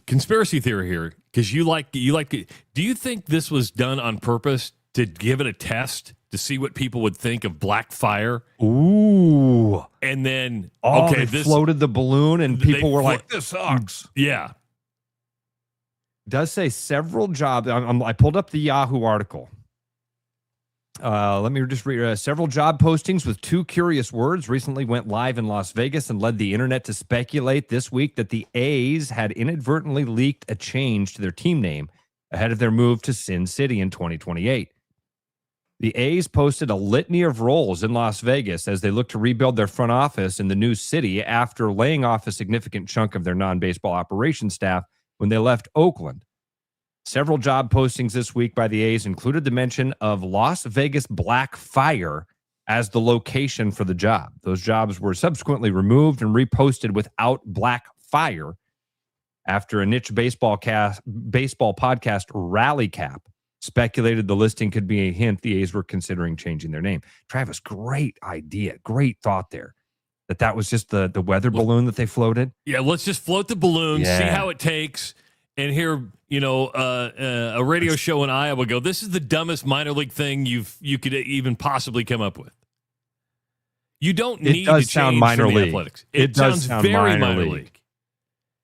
D: conspiracy theory here? Because you like it. Do you think this was done on purpose to give it a test to see what people would think of Black Fire?
E: Ooh.
D: And then
E: they floated the balloon and people were like, "This sucks."
D: Yeah.
E: Does say several jobs. I pulled up the Yahoo article. Let me just read. Several job postings with 2 curious words recently went live in Las Vegas and led the internet to speculate this week that the A's had inadvertently leaked a change to their team name ahead of their move to Sin City in 2028. The A's posted a litany of roles in Las Vegas as they look to rebuild their front office in the new city after laying off a significant chunk of their non-baseball operations staff when they left Oakland. Several job postings this week by the A's included the mention of Las Vegas Black Fire as the location for the job. Those jobs were subsequently removed and reposted without Black Fire after a niche baseball podcast Rally Cap speculated the listing could be a hint the A's were considering changing their name. Travis, great idea. Great thought there. That was just the weather balloon that they floated.
D: Yeah, let's just float the balloon, see how it takes. And here, a radio show in Iowa go, this is the dumbest minor league thing you could even possibly come up with. You don't need to change
E: minor
D: from the
E: league.
D: Athletics. It sounds very minor league.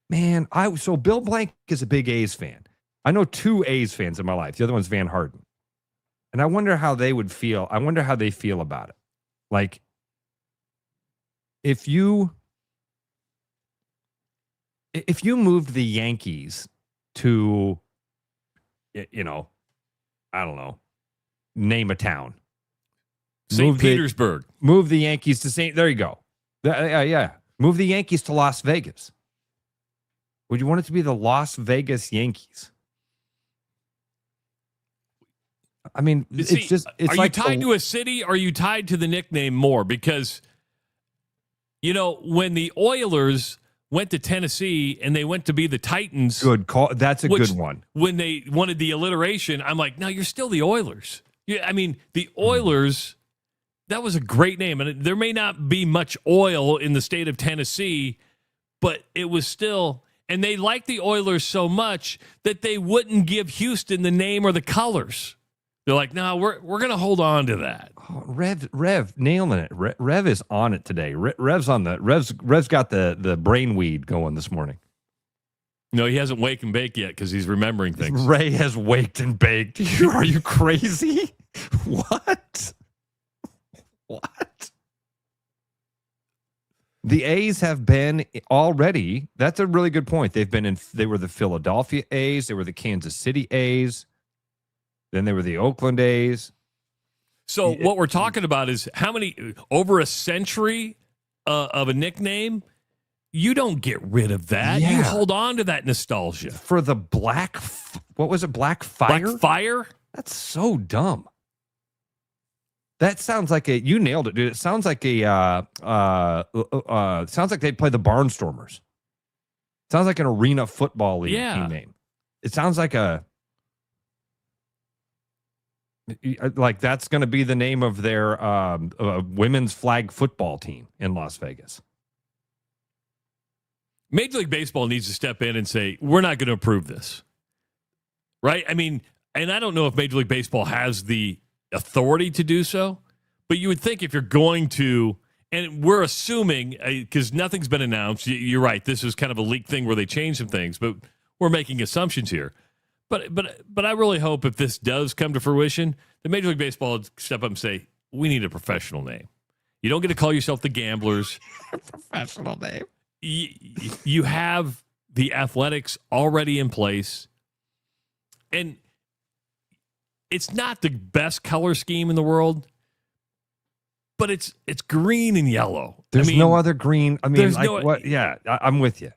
E: Man, so Bill Blank is a big A's fan. I know 2 A's fans in my life. The other one's Van Harden. And I wonder how they would feel. I wonder how they feel about it. Like, if you moved the Yankees to, I don't know, name a town.
D: St. Petersburg.
E: Move the Yankees to there you go. Yeah. Move the Yankees to Las Vegas. Would you want it to be the Las Vegas Yankees? I mean, it's
D: are you tied to a city or are you tied to the nickname more? Because, when the Oilers went to Tennessee and they went to be the Titans.
E: Good call. That's a good one.
D: When they wanted the alliteration, I'm like, no, you're still the Oilers. Yeah, I mean, the Oilers, that was a great name. And there may not be much oil in the state of Tennessee, but it was still, and they liked the Oilers so much that they wouldn't give Houston the name or the colors. They're like, no, we're going to hold on to that.
E: Oh, Rev, nailing it. Rev is on it today. Rev's got the brain weed going this morning.
D: No, he hasn't waked and baked yet because he's remembering things.
E: Ray has waked and baked. Are you crazy? What? The A's have been already. That's a really good point. They were the Philadelphia A's. They were the Kansas City A's. Then they were the Oakland A's.
D: So what we're talking about is how many, over a century of a nickname, you don't get rid of that.
E: Yeah.
D: You hold on to that nostalgia.
E: For the what was it, Black Fire?
D: Black Fire?
E: That's so dumb. That sounds like you nailed it, dude. It sounds like sounds like they'd play the Barnstormers. Sounds like an arena football league team name. It sounds like that's going to be the name of their women's flag football team in Las Vegas.
D: Major League Baseball needs to step in and say, we're not going to approve this. Right? I mean, and I don't know if Major League Baseball has the authority to do so, but you would think if you're going to, and we're assuming, because nothing's been announced, you're right, this is kind of a leak thing where they change some things, but we're making assumptions here. But I really hope if this does come to fruition, the Major League Baseball would step up and say, we need a professional name. You don't get to call yourself the Gamblers.
E: Professional name.
D: You have the athletics already in place. And it's not the best color scheme in the world, but it's green and yellow.
E: There's no other green. I mean, like, what? Yeah, I'm with you.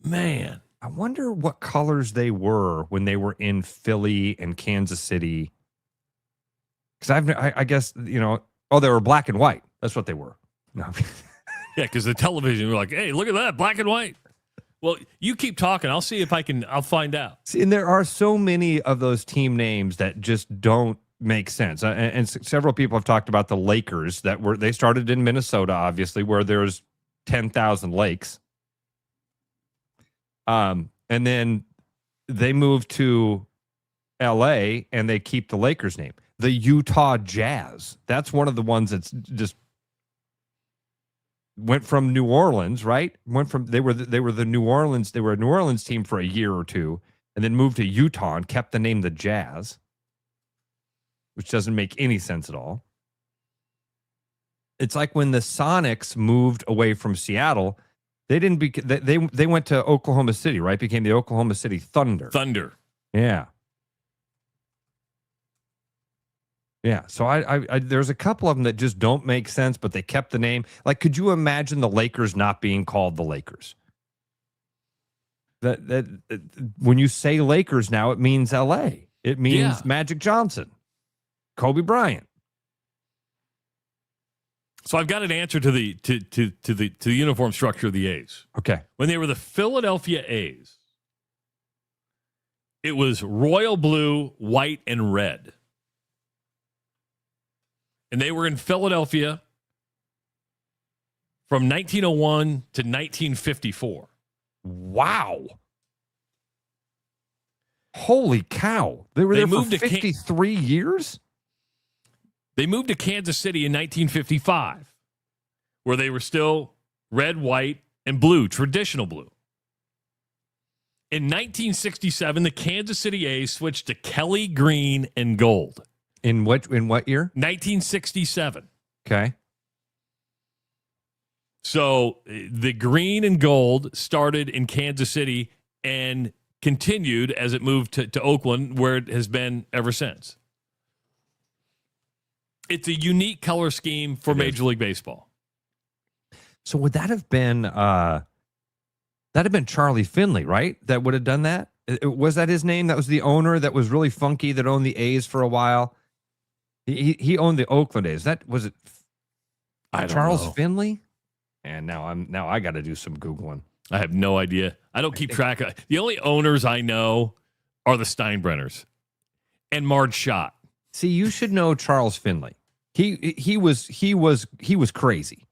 D: Man.
E: I wonder what colors they were when they were in Philly and Kansas City. Because I guess, they were black and white. That's what they were. No.
D: Yeah, because the television, we're like, hey, look at that, black and white. Well, you keep talking. I'll see if I'll find out.
E: See, and there are so many of those team names that just don't make sense. And several people have talked about the Lakers they started in Minnesota, obviously, where there's 10,000 lakes. And then they moved to LA and they keep the Lakers name. The Utah Jazz. That's one of the ones that's just went from New Orleans, right? They were a New Orleans team for a year or two, and then moved to Utah and kept the name the Jazz, which doesn't make any sense at all. It's like when the Sonics moved away from Seattle, they went to Oklahoma City, right? Became the Oklahoma City Thunder. Yeah. Yeah, so I there's a couple of them that just don't make sense, but they kept the name. Like, could you imagine the Lakers not being called the Lakers? That when you say Lakers now, it means L.A. It means Magic Johnson, Kobe Bryant.
D: So I've got an answer to the uniform structure of the A's.
E: Okay,
D: when they were the Philadelphia A's, it was royal blue, white, and red. And they were in Philadelphia from 1901 to 1954.
E: Wow. Holy cow. They were there for 53 years?
D: They moved to Kansas City in 1955, where they were still red, white, and blue, traditional blue. In 1967, the Kansas City A's switched to Kelly green and gold.
E: In what year?
D: 1967.
E: Okay.
D: So the green and gold started in Kansas City and continued as it moved to Oakland, where it has been ever since. It's a unique color scheme for Major League Baseball.
E: So would that have been Charlie Finley, right? That would have done that? Was that his name? That was the owner that was really funky that owned the A's for a while. He owned the Oakland A's. Was it Charles Finley? And now I got to do some Googling.
D: I have no idea. I don't keep track of. The only owners I know are the Steinbrenners and Marge Schott.
E: See, you should know Charles Finley. He was crazy.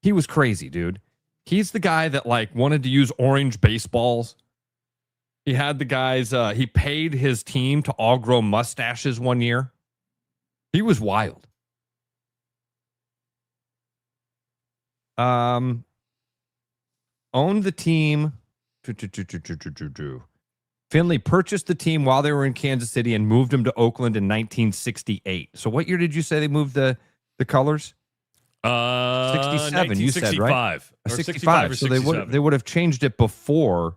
E: He was crazy, dude. He's the guy that wanted to use orange baseballs. He had the guys, he paid his team to all grow mustaches one year. He was wild. Owned the team. Finley purchased the team while they were in Kansas City and moved them to Oakland in 1968. So what year did you say they moved the colors? 67, you said, right? 65. So they would have changed it before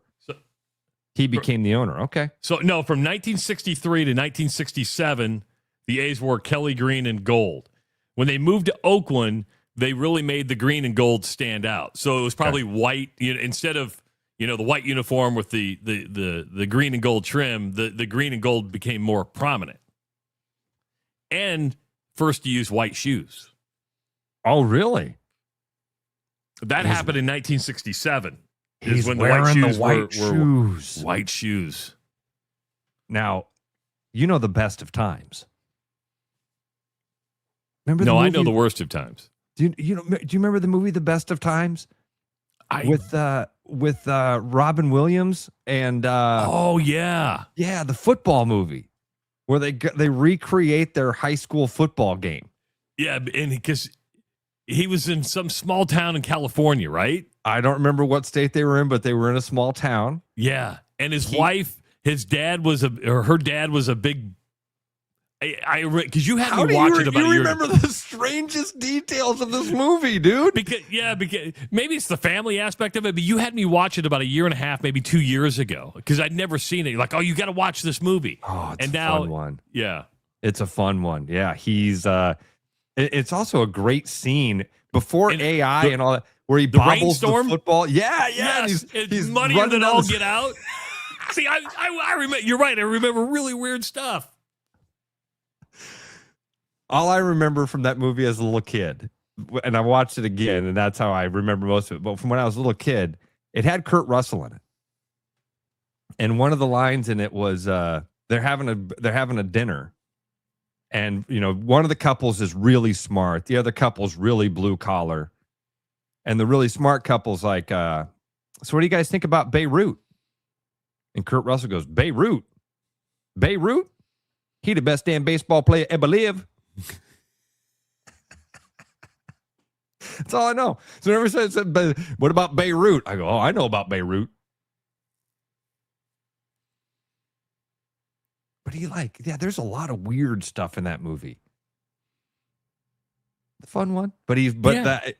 E: he became the owner. Okay.
D: So, no, from 1963 to 1967, the A's wore Kelly green and gold. When they moved to Oakland, they really made the green and gold stand out. So it was probably white, instead of the white uniform with the green and gold trim, the green and gold became more prominent. And first to use white shoes.
E: Oh, really?
D: That happened in 1967. is when
E: wearing
D: the white
E: shoes.
D: were white shoes.
E: Now, you know the best of times. Remember?
D: No, I know the worst of times.
E: Do you remember the movie The Best of Times? With Robin Williams and
D: oh yeah,
E: the football movie where they recreate their high school football game.
D: Yeah, and because he was in some small town in California, right?
E: I don't remember what state they were in, but they were in a small town.
D: Yeah, and her dad was a big. Because you had me watch it about a year.
E: You remember the strangest details of this movie, dude?
D: Because maybe it's the family aspect of it, but you had me watch it about a year and a half, maybe 2 years ago, because I'd never seen it. You're like, oh, you got to watch this movie.
E: Oh, it's a fun one.
D: Yeah,
E: it's a fun one. Yeah, he's. It's also a great scene before AI and all that, where he bobbles the football. Yeah.
D: Yes,
E: he's
D: muddier than all get out. See, I remember. You're right. I remember really weird stuff.
E: All I remember from that movie as a little kid, and I watched it again, and that's how I remember most of it. But from when I was a little kid, it had Kurt Russell in it, and one of the lines in it was they're having a dinner, and one of the couples is really smart, the other couple's really blue collar, and the really smart couple's like, "So what do you guys think about Beirut?" And Kurt Russell goes, "Beirut, he the best damn baseball player ever live." That's all I know. So whenever said, what about Beirut? I go, oh, I know about Beirut. But there's a lot of weird stuff in that movie. The fun one.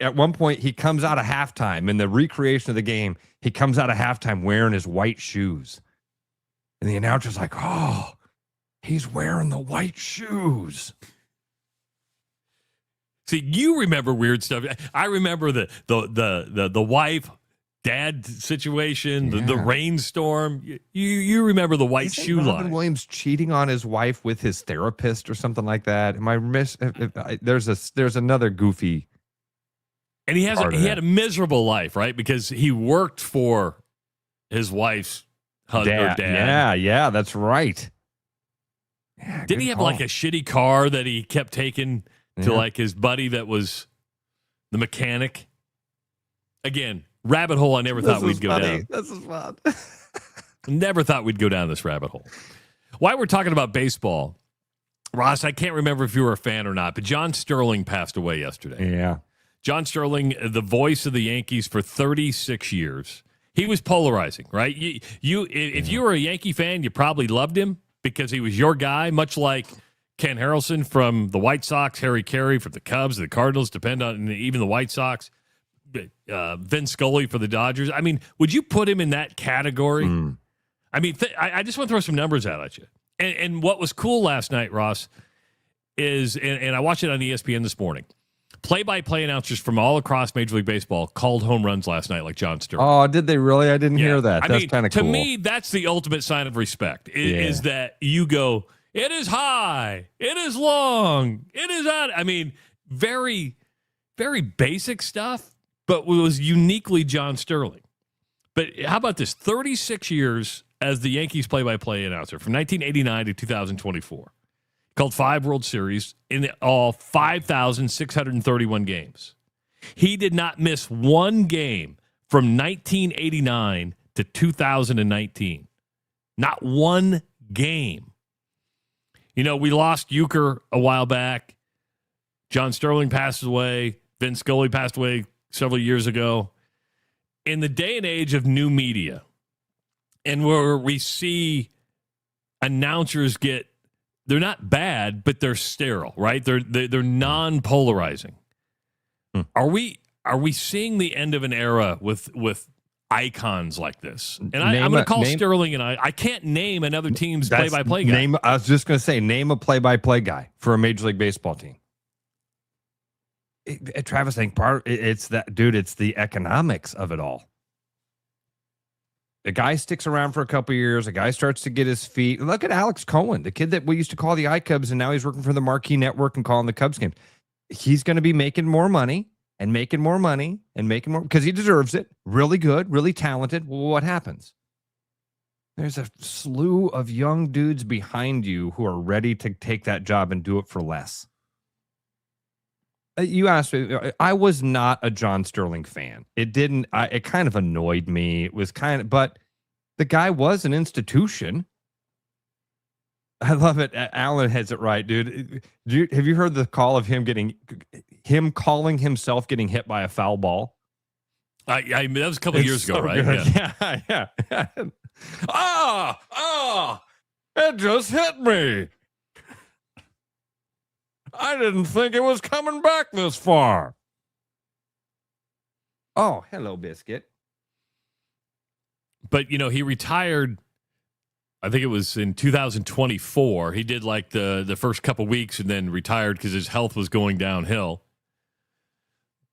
E: At one point he comes out of halftime in the recreation of the game. He comes out of halftime wearing his white shoes. And the announcer's like, oh, he's wearing the white shoes.
D: See, you remember weird stuff. I remember the wife dad situation, the rainstorm. You remember the white shoe line.
E: Robin Williams cheating on his wife with his therapist or something like that. Am I remiss? There's another goofy.
D: And he had a miserable life, right? Because he worked for his wife's husband. Dad.
E: Yeah, that's right.
D: Yeah, didn't he have like a shitty car that he kept taking to like his buddy that was the mechanic? Again, rabbit hole I never thought we'd go down.
E: This is fun.
D: Never thought we'd go down this rabbit hole. While we're talking about baseball, Ross, I can't remember if you were a fan or not, but John Sterling passed away yesterday.
E: Yeah.
D: John Sterling, the voice of the Yankees for 36 years. He was polarizing, right? If you were a Yankee fan, you probably loved him because he was your guy, much like Ken Harrelson from the White Sox, Harry Carey from the Cubs, the Cardinals, depend on even the White Sox, Vin Scully for the Dodgers. I mean, would you put him in that category? I mean, I just want to throw some numbers out at you. And what was cool last night, Ross, is, and I watched it on ESPN this morning, play-by-play announcers from all across Major League Baseball called home runs last night like John Sterling.
E: Oh, did they really? I didn't hear that. That's kind of cool.
D: To me, that's the ultimate sign of respect, is that you go, it is high, it is long, it is out. I mean, very, very basic stuff, but it was uniquely John Sterling. But how about this? 36 years as the Yankees play-by-play announcer from 1989 to 2024. Called 5 World Series in all 5,631 games. He did not miss one game from 1989 to 2019. Not one game. You know, we lost Euchre a while back. John Sterling passed away. Vin Scully passed away several years ago. In the day and age of new media, and where we see announcers get, they're not bad, but they're sterile, right? They're non-polarizing. Are we seeing the end of an era with icons like this? And I'm going to call Sterling, and I can't name another team's play-by-play guy.
E: I was just going to say, name a play-by-play guy for a Major League Baseball team. Travis, I think it's that, dude. It's the economics of it all. A guy sticks around for a couple of years. A guy starts to get his feet. Look at Alex Cohen, the kid that we used to call the iCubs, and now he's working for the Marquee Network and calling the Cubs games. He's going to be making more money, and making more money and making more because he deserves it. Really good, really talented. Well, what happens? There's a slew of young dudes behind you who are ready to take that job and do it for less. You asked me, I was not a John Sterling fan. It kind of annoyed me. It was but the guy was an institution. I love it. Alan has it right, dude. Have you heard the call of him calling himself getting hit by a foul ball?
D: That was a couple of years ago, right?
E: Good. Yeah. It just hit me. I didn't think it was coming back this far. Oh, hello, Biscuit.
D: But, he retired, I think it was in 2024. He did like the first couple weeks and then retired because his health was going downhill.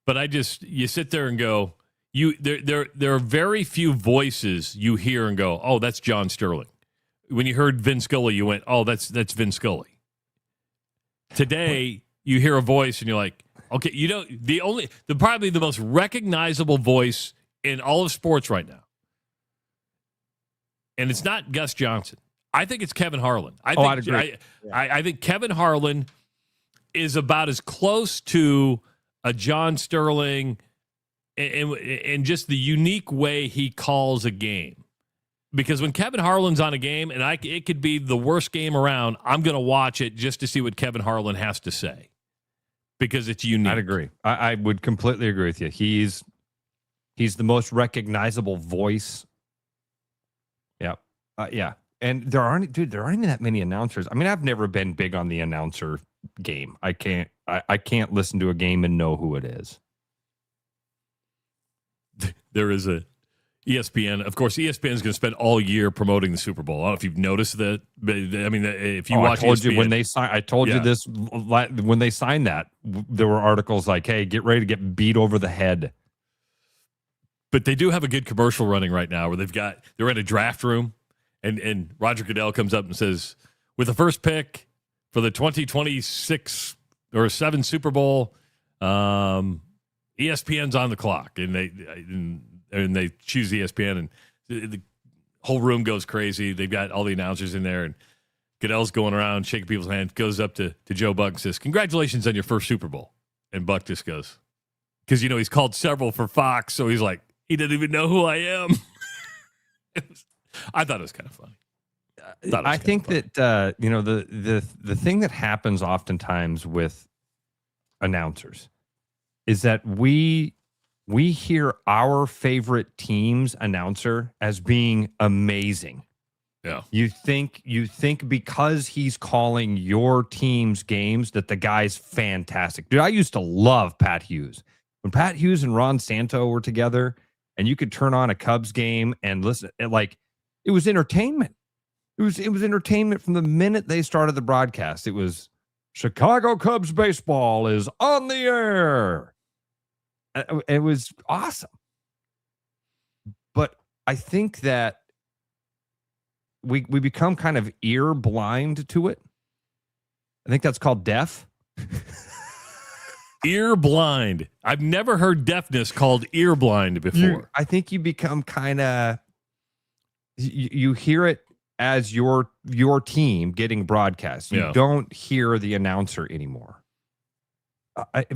D: But you sit there and go, there are very few voices you hear and go, oh, that's John Sterling. When you heard Vin Scully, you went, oh, that's Vin Scully. Today, you hear a voice and you're like, okay, probably the most recognizable voice in all of sports right now. And it's not Gus Johnson. I think it's Kevin Harlan.
E: I'd agree.
D: I think Kevin Harlan is about as close to a John Sterling and just the unique way he calls a game. Because when Kevin Harlan's on a game, and it could be the worst game around, I'm going to watch it just to see what Kevin Harlan has to say. Because it's unique.
E: I'd agree. I would completely agree with you. He's the most recognizable voice. Yeah. Yeah. And there aren't even that many announcers. I mean, I've never been big on the announcer game. I can't listen to a game and know who it is.
D: There is a ESPN. Of course, ESPN is going to spend all year promoting the Super Bowl. I don't know if you've noticed that. But, I mean, if you watch,
E: I told
D: ESPN,
E: you when they signed. I told you this when they signed that. There were articles like, "Hey, get ready to get beat over the head."
D: But they do have a good commercial running right now where they're in a draft room, and Roger Goodell comes up and says, "With the first pick for the 2026 or 7 Super Bowl, ESPN's on the clock," and they choose ESPN, and the whole room goes crazy. They've got all the announcers in there, and Goodell's going around shaking people's hands, goes up to Joe Buck and says, "Congratulations on your first Super Bowl." And Buck just goes, because, he's called several for Fox, so he's like, he doesn't even know who I am. I thought it was kind of funny.
E: I think that, the thing that happens oftentimes with announcers is that we hear our favorite team's announcer as being amazing.
D: Yeah.
E: You think because he's calling your team's games that the guy's fantastic. Dude, I used to love Pat Hughes. When Pat Hughes and Ron Santo were together and you could turn on a Cubs game and listen, it was entertainment. It was entertainment from the minute they started the broadcast. It was Chicago Cubs baseball is on the air. It was awesome. But I think that we become kind of ear blind to it. I think that's called deaf.
D: Ear blind. I've never heard deafness called ear blind before.
E: I think you become kind of, you hear it as your team getting broadcast. You don't hear the announcer anymore.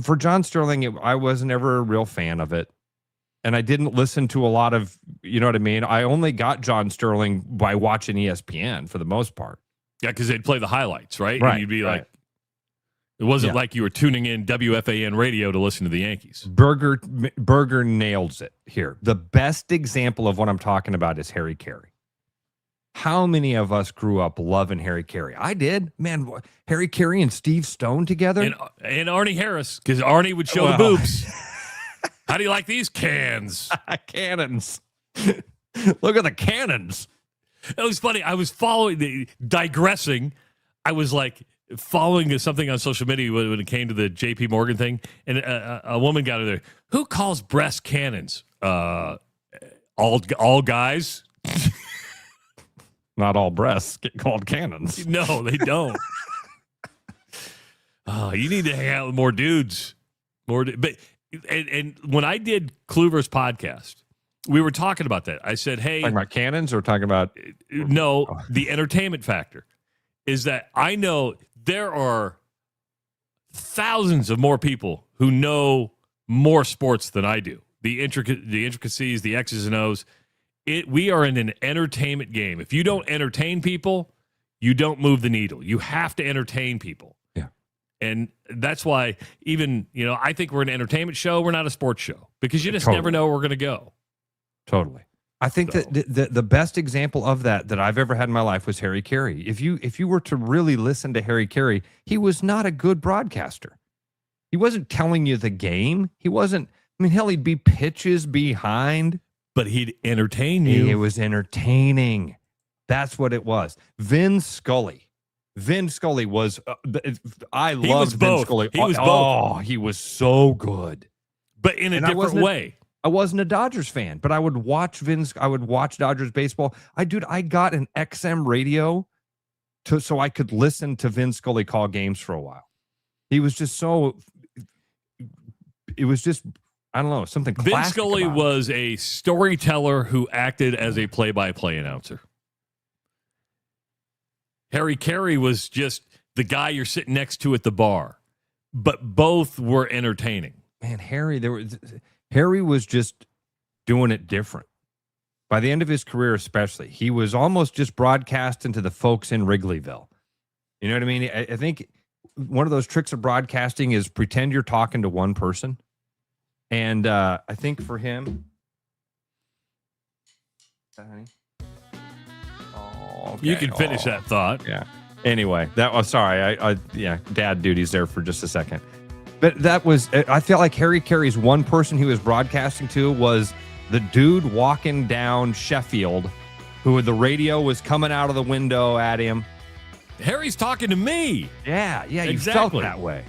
E: For John Sterling, I was never a real fan of it. And I didn't listen to a lot of, you know what I mean? I only got John Sterling by watching ESPN for the most part.
D: Yeah, because they'd play the highlights, right?
E: Right.
D: And you'd be like, it wasn't like you were tuning in WFAN radio to listen to the Yankees.
E: Berger nails it here. The best example of what I'm talking about is Harry Carey. How many of us grew up loving Harry Carey? I did. Man, Harry Carey and Steve Stone together.
D: And Arnie Harris, because Arnie would show the boobs. How do you like these cans?
E: Cannons. Look at the cannons.
D: It was funny. I was digressing. I was like following something on social media when it came to the JP Morgan thing. And a woman got in there. Who calls breast cannons? All guys?
E: Not all breasts get called cannons.
D: No, they don't. You need to hang out with more dudes. But And when I did Kluver's podcast, we were talking about that. I said, hey.
E: Talking about cannons or talking about?
D: No, the entertainment factor is that I know there are thousands of more people who know more sports than I do. The intricacies, the X's and O's. We are in an entertainment game. If you don't entertain people, you don't move the needle. You have to entertain people.
E: Yeah.
D: And that's why even, I think we're an entertainment show. We're not a sports show because you just never know where we're going to go.
E: Totally. I think that the best example of that I've ever had in my life was Harry Carey. If you were to really listen to Harry Carey, he was not a good broadcaster. He wasn't telling you the game. He wasn't, hell, he'd be pitches behind.
D: But he'd entertain you.
E: It was entertaining. That's what it was. Vin Scully. Vin Scully was, I loved Vin Scully.
D: He was both.
E: Oh, he was so good.
D: But in a different way.
E: I wasn't a Dodgers fan, but I would watch Dodgers baseball. I got an XM radio so I could listen to Vin Scully call games for a while. He was just I don't know, something classic.
D: Vin Scully was a storyteller who acted as a play-by-play announcer. Harry Carey was just the guy you're sitting next to at the bar, but both were entertaining.
E: Man, Harry was just doing it different. By the end of his career especially, he was almost just broadcasting to the folks in Wrigleyville. You know what I mean? I think one of those tricks of broadcasting is pretend you're talking to one person. And I think for him... honey? Oh, okay.
D: You can finish that thought.
E: Yeah. Anyway, that was sorry. Dad duty's there for just a second. But I felt like Harry Carey's one person he was broadcasting to was the dude walking down Sheffield who the radio was coming out of the window at him.
D: Harry's talking to me.
E: Yeah,
D: exactly.
E: You felt that way.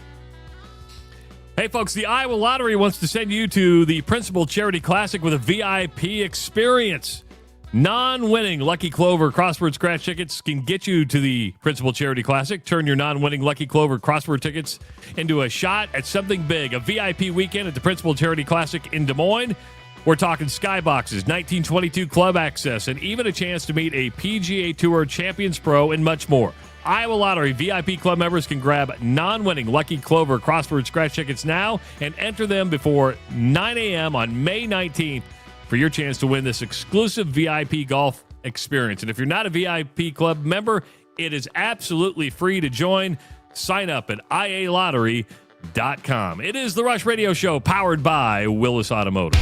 D: Hey, folks, the Iowa Lottery wants to send you to the Principal Charity Classic with a VIP experience. Non-winning Lucky Clover crossword scratch tickets can get you to the Principal Charity Classic. Turn your non-winning Lucky Clover crossword tickets into a shot at something big. A VIP weekend at the Principal Charity Classic in Des Moines. We're talking skyboxes, 1922 club access, and even a chance to meet a PGA Tour Champions Pro and much more. Iowa Lottery VIP club members can grab non-winning Lucky Clover crossword scratch tickets now and enter them before 9 a.m. on May 19th for your chance to win this exclusive VIP golf experience. And if you're not a VIP club member, it is absolutely free to join. Sign up at ialottery.com. It is the Rush Radio Show powered by Willis Automotive.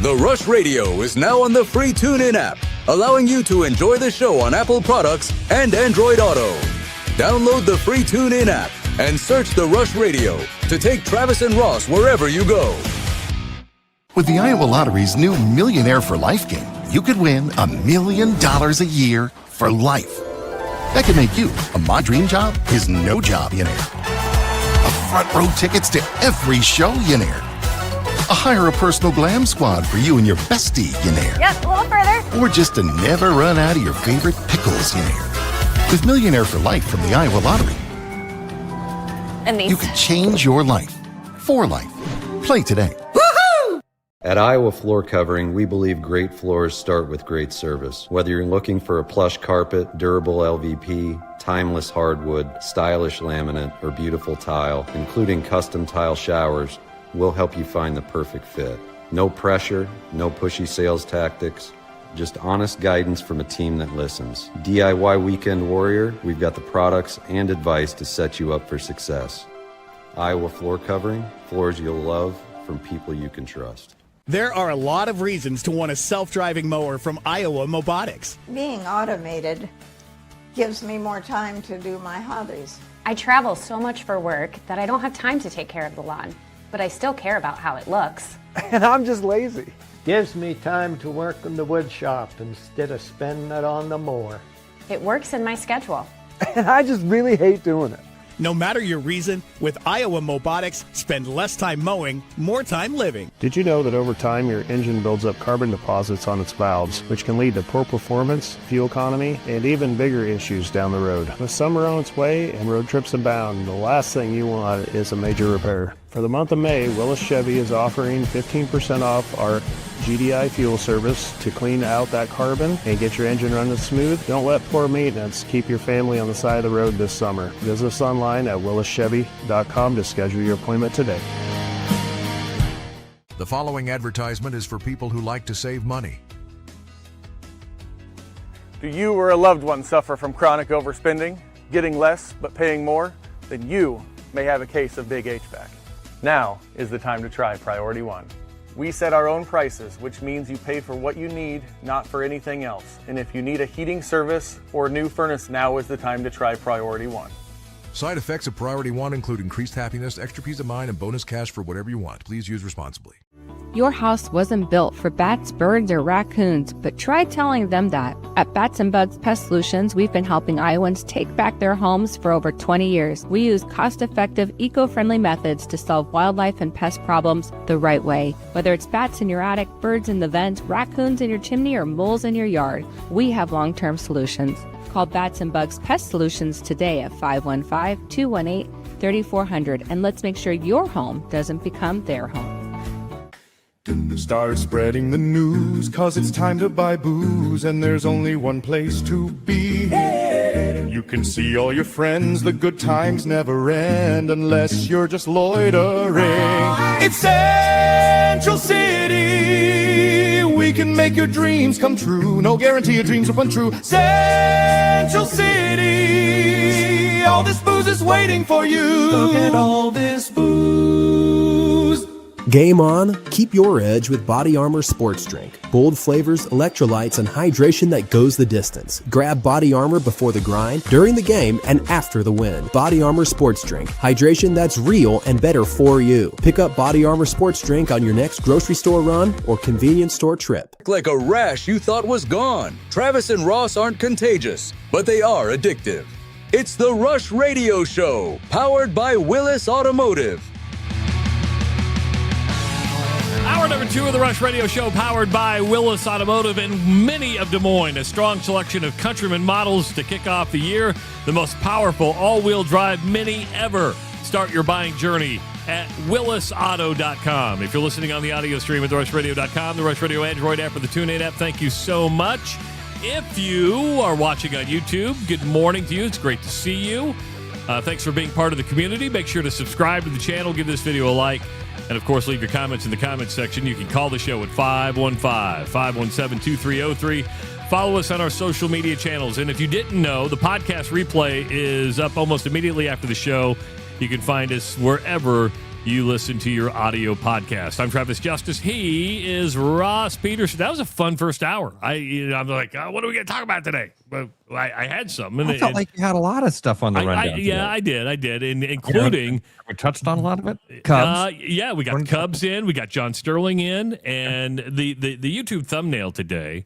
C: The Rush Radio is now on the free TuneIn app, allowing you to enjoy the show on Apple products and Android Auto. Download the free TuneIn app and search The Rush Radio to take Travis and Ross wherever you go.
F: With the Iowa Lottery's new Millionaire for Life game, you could win $1 million a year for life. That could make you a My Dream Job is No Job-ionaire, a front row tickets to every show-yonaire, a hire a personal glam squad for you and your bestie-yonaire.
G: Yep, a little further.
F: Or just to never run out of your favorite pickles-yonaire. With Millionaire for Life from the Iowa Lottery,
G: And these.
F: you can change your life for life. Play today.
O: At Iowa Floor Covering, we believe great floors start with great service. Whether you're looking for a plush carpet, durable LVP, timeless hardwood, stylish laminate, or beautiful tile, including custom tile showers, we'll help you find the perfect fit. No pressure, no pushy sales tactics, just honest guidance from a team that listens. DIY Weekend Warrior, we've got the products and advice to set you up for success. Iowa Floor Covering, floors you'll love from people you can trust.
P: There are a lot of reasons to want a self-driving mower from Iowa Mobotics.
Q: Being automated gives me more time to do my hobbies.
R: I travel so much for work that I don't have time to take care of the lawn, but I still care about how it looks.
S: And I'm just lazy. Gives me time to work in the wood shop instead of spending it on the mower.
R: It works in my schedule.
S: And I just really hate doing it.
P: No matter your reason, with Iowa Mobotics, spend less time mowing, more time living.
L: Did you know that over time your engine builds up carbon deposits on its valves, which can lead to poor performance, fuel economy, and even bigger issues down the road? With summer on its way and road trips abound, the last thing you want is a major repair. For the month of May, Willis Chevy is offering 15% off our GDI fuel service to clean out that carbon and get your engine running smooth. Don't let poor maintenance keep your family on the side of the road this summer. Visit us online at willischevy.com to schedule your appointment today.
T: The following advertisement is for people who like to save money.
U: Do you or a loved one suffer from chronic overspending, getting less but paying more? Then you may have a case of big HVAC. Now is the time to try Priority One. We set our own prices, which means you pay for what you need, not for anything else. And if you need a heating service or a new furnace, now is the time to try Priority One.
T: Side effects of Priority One include increased happiness, extra peace of mind, and bonus cash for whatever you want. Please use responsibly.
V: Your house wasn't built for bats, birds, or raccoons, but try telling them that. At Bats and Bugs Pest Solutions, we've been helping Iowans take back their homes for over 20 years. We use cost-effective, eco-friendly methods to solve wildlife and pest problems the right way. Whether it's bats in your attic, birds in the vent, raccoons in your chimney, or moles in your yard, we have long-term solutions. Call Bats and Bugs Pest Solutions today at 515-218-3400, and let's make sure your home doesn't become their home.
W: Start spreading the news, 'cause it's time to buy booze, and there's only one place to be. You can see all your friends, the good times never end, unless you're just loitering. It's Central City, we can make your dreams come true. No guarantee your dreams will come true. Central City, all this booze is waiting for you. Look at all this booze.
I: Game on, keep your edge with Body Armor Sports Drink. Bold flavors, electrolytes, and hydration that goes the distance. Grab Body Armor before the grind, during the game, and after the win. Body Armor Sports Drink. Hydration that's real and better for you. Pick up Body Armor Sports Drink on your next grocery store run or convenience store trip.
C: Like a rash you thought was gone. Travis and Ross aren't contagious, but they are addictive. It's the Rush Radio Show, powered by Willis Automotive.
D: Hour number 2 of the Rush Radio Show, powered by Willis Automotive and Mini of Des Moines. A strong selection of Countryman models to kick off the year. The most powerful all-wheel drive Mini ever. Start your buying journey at willisauto.com. If you're listening on the audio stream at therushladio.com, the Rush Radio Android app, or the TuneIn app, thank you so much. If you are watching on YouTube, good morning to you. It's great to see you. Thanks for being part of the community. Make sure to subscribe to the channel, give this video a like, and, of course, leave your comments in the comments section. You can call the show at 515-517-2303. Follow us on our social media channels. And if you didn't know, the podcast replay is up almost immediately after the show. You can find us wherever you listen to your audio podcast. I'm Travis Justice. He is Ross Peterson. That was a fun first hour. I'm like, what are we going to talk about today? Well, I had some.
E: I felt like you had a lot of stuff on the rundown.
D: I did, including...
E: We touched on a lot of it? Cubs?
D: Yeah, we got Cubs in. We got John Sterling in. And the YouTube thumbnail today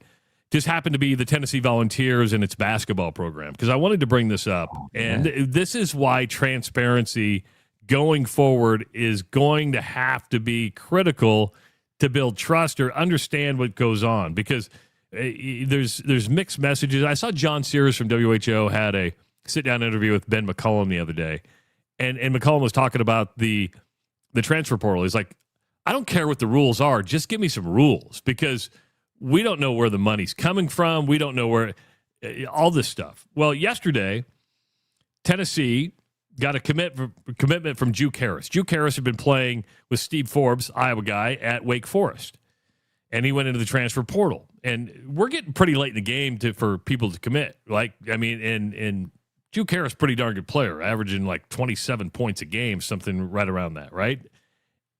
D: just happened to be the Tennessee Volunteers and its basketball program, because I wanted to bring this up. And this is why transparency going forward is going to have to be critical to build trust or understand what goes on, because there's mixed messages. I saw John Sears from WHO had a sit-down interview with Ben McCullum the other day, and McCullum was talking about the transfer portal. He's like, I don't care what the rules are, just give me some rules, because we don't know where the money's coming from. We don't know where all this stuff. Well, yesterday, Tennessee got a commitment from Juke Harris. Juke Harris had been playing with Steve Forbes, Iowa guy, at Wake Forest, and he went into the transfer portal. And we're getting pretty late in the game for people to commit. And Juke Harris, pretty darn good player, averaging like 27 points a game, something right around that, right?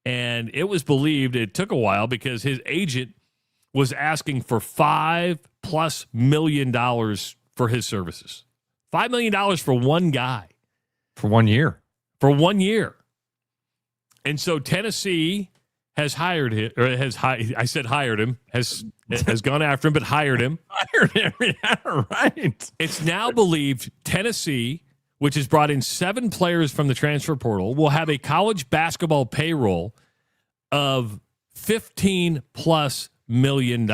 D: And it was believed, it took a while because his agent was asking for $5+ million for his services. $5 million for one guy.
E: For 1 year.
D: For 1 year. And so Tennessee has hired him, or hired him, has gone after him, but hired him.
E: Hired him, yeah, right.
D: It's now believed Tennessee which has brought in 7 players from the transfer portal, will have a college basketball payroll of $15+ million.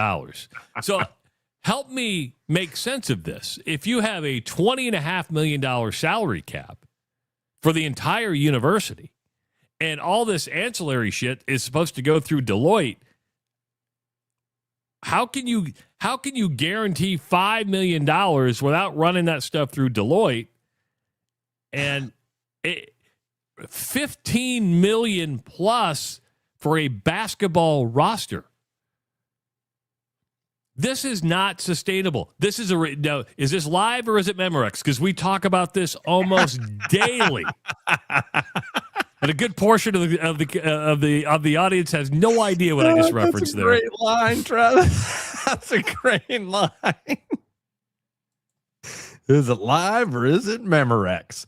D: So help me make sense of this. If you have a $20.5 million salary cap for the entire university, and all this ancillary shit is supposed to go through Deloitte, how can you guarantee $5 million without running that stuff through Deloitte? And $15 million plus for a basketball roster. This is not sustainable. This is now, is this live or is it Memorex? Because we talk about this almost daily. And a good portion of the audience has no idea what I just referenced there.
E: That's a great line, Travis. That's a great line. Is it live or is it Memorex?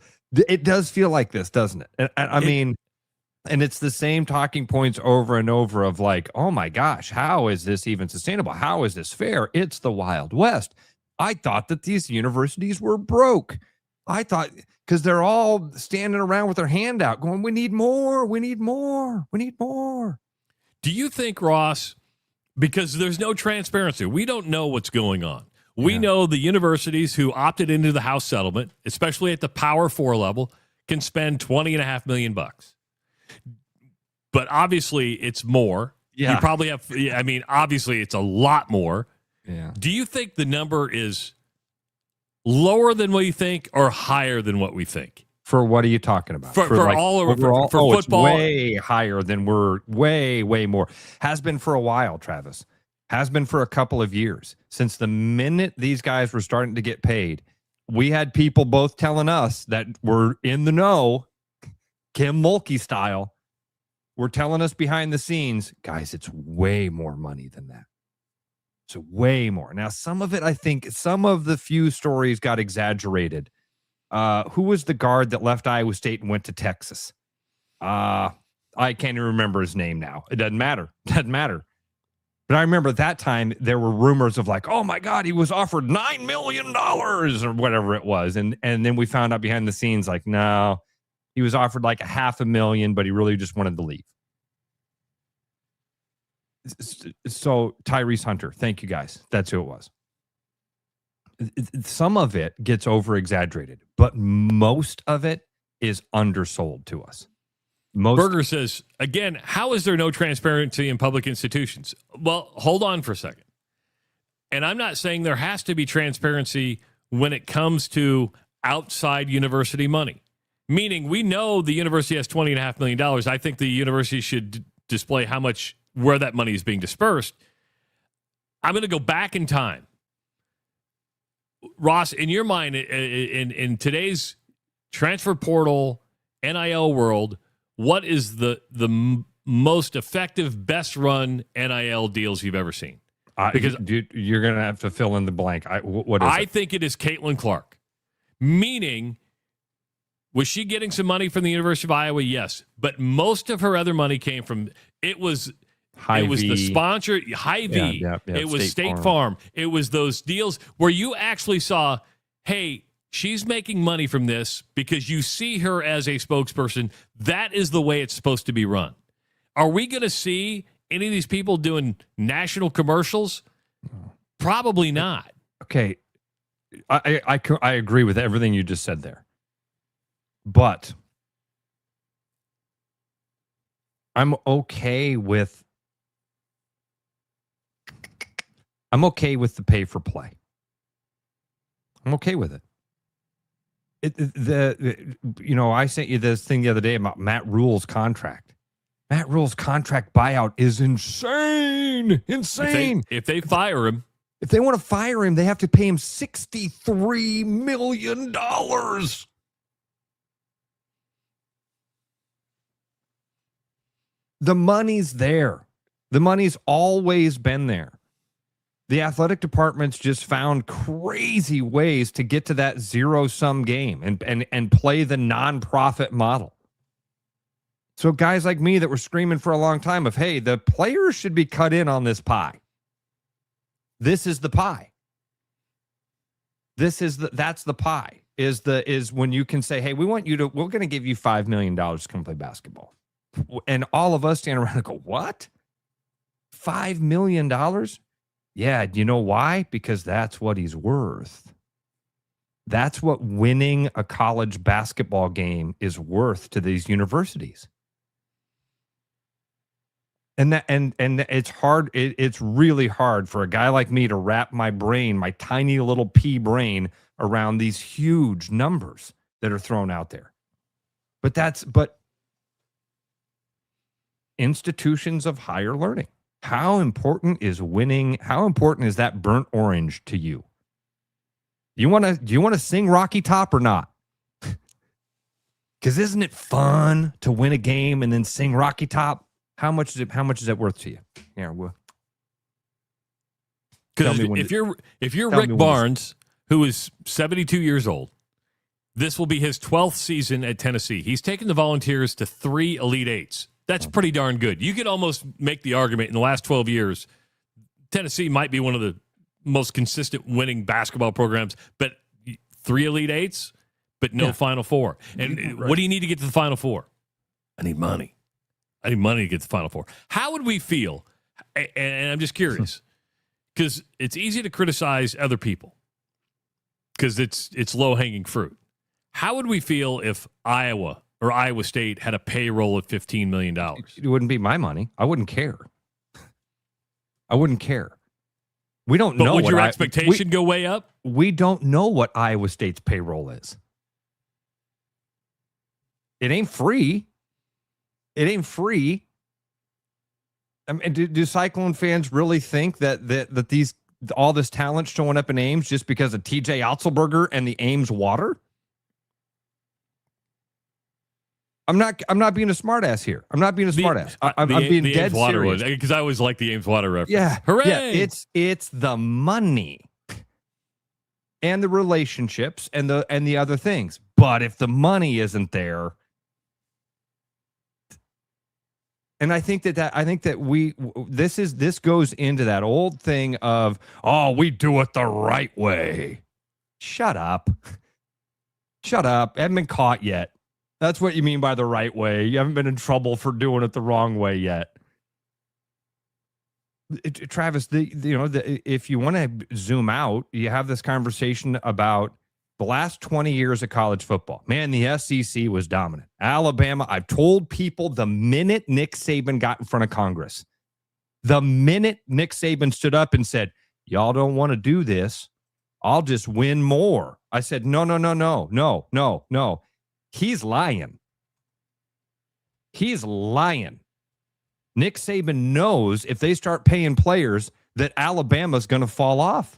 E: It does feel like this, doesn't it? I mean, and it's the same talking points over and over of like, oh my gosh, how is this even sustainable? How is this fair? It's the Wild West. I thought that these universities were broke. I thought, because they're all standing around with their hand out going, we need more, we need more, we need more.
D: Do you think, Ross, because there's no transparency, we don't know what's going on. We know the universities who opted into the House settlement, especially at the Power 4 level, can spend $20.5 million. But obviously it's more.
E: Yeah.
D: You probably have, I mean, obviously it's a lot more.
E: Yeah.
D: Do you think the number is lower than what you think or higher than what we think?
E: For what are you talking about?
D: For
E: like
D: all over,
E: overall?
D: for football?
E: It's way higher than way more. Has been for a while, Travis. Has been for a couple of years. Since the minute these guys were starting to get paid, we had people both telling us that were in the know, Kim Mulkey style, were telling us behind the scenes, guys, it's way more money than that. It's way more. Now, some of it, I think, some of the few stories got exaggerated. Who was the guard that left Iowa State and went to Texas? I can't even remember his name now. It doesn't matter. Doesn't matter. But I remember at that time, there were rumors of like, oh my God, he was offered $9 million or whatever it was. And then we found out behind the scenes, like, no, he was offered like $500,000, but he really just wanted to leave. So Tyrese Hunter, thank you guys. That's who it was. Some of it gets over exaggerated, but most of it is undersold to us.
D: Berger says, again, how is there no transparency in public institutions? Well, hold on for a second. And I'm not saying there has to be transparency when it comes to outside university money. Meaning, we know the university has $20.5 million. I think the university should display where that money is being dispersed. I'm going to go back in time. Ross, in your mind, in today's transfer portal, NIL world, what is the most effective, best run NIL deals you've ever seen?
E: Because you're going to have to fill in the blank. What is it?
D: I think it is Caitlin Clark. Meaning, was she getting some money from the University of Iowa? Yes. But most of her other money came from, it was the sponsor, Hy-Vee. It was State Farm. It was those deals where you actually saw, hey, she's making money from this because you see her as a spokesperson. That is the way it's supposed to be run. Are we going to see any of these people doing national commercials? Probably not.
E: Okay. I agree with everything you just said there. But I'm okay with the pay for play. I'm okay with it. I sent you this thing the other day about Matt Rule's contract. Matt Rule's contract buyout is insane. Insane.
D: If they fire him,
E: if they want to fire him, they have to pay him $63 million. The money's there. The money's always been there. The athletic department's just found crazy ways to get to that zero-sum game and play the nonprofit model. So guys like me that were screaming for a long time of, hey, the players should be cut in on this pie. This is the pie. That's the pie. is when you can say, hey, we're going to give you $5 million to come play basketball. And all of us stand around and go, what? $5 million? Yeah. Do you know why? Because that's what he's worth. That's what winning a college basketball game is worth to these universities. And it's hard. It's really hard for a guy like me to wrap my brain, my tiny little pea brain, around these huge numbers that are thrown out there. But institutions of higher learning, how important is winning? How important is that burnt orange to you? Do you want to sing Rocky Top or not? Because isn't it fun to win a game and then sing Rocky Top? How much is that worth to you? Yeah, well,
D: because if you're Rick Barnes, who is 72 years old, this will be his 12th season at Tennessee. He's taken the Volunteers to 3 Elite Eights. That's pretty darn good. You could almost make the argument in the last 12 years, Tennessee might be one of the most consistent winning basketball programs, but 3 Elite Eights, but no Final Four. And what do you need to get to the Final Four? I need money. I need money to get to the Final Four. How would we feel? And I'm just curious, because it's easy to criticize other people because it's low-hanging fruit. How would we feel if Iowa or Iowa State had a payroll of $15 million?
E: It wouldn't be my money. I wouldn't care. I wouldn't care. We don't know.
D: Would your expectation go way up?
E: We don't know what Iowa State's payroll is. It ain't free. It ain't free. I mean, do Cyclone fans really think that these all this talent showing up in Ames just because of TJ Otzelberger and the Ames water? I'm not being a smartass here. I'm not being a smartass. I'm being dead serious.
D: Because I always like the Ames water reference.
E: Yeah,
D: hooray!
E: Yeah, it's the money and the relationships and the other things. But if the money isn't there, and I think that this goes into that old thing of, oh, we do it the right way. Shut up. Shut up. Haven't been caught yet. That's what you mean by the right way. You haven't been in trouble for doing it the wrong way yet. Travis, if you want to zoom out, you have this conversation about the last 20 years of college football. Man, the SEC was dominant. Alabama, I've told people the minute Nick Saban got in front of Congress, the minute Nick Saban stood up and said, y'all don't want to do this, I'll just win more. I said, no. He's lying. He's lying. Nick Saban knows if they start paying players that Alabama's going to fall off.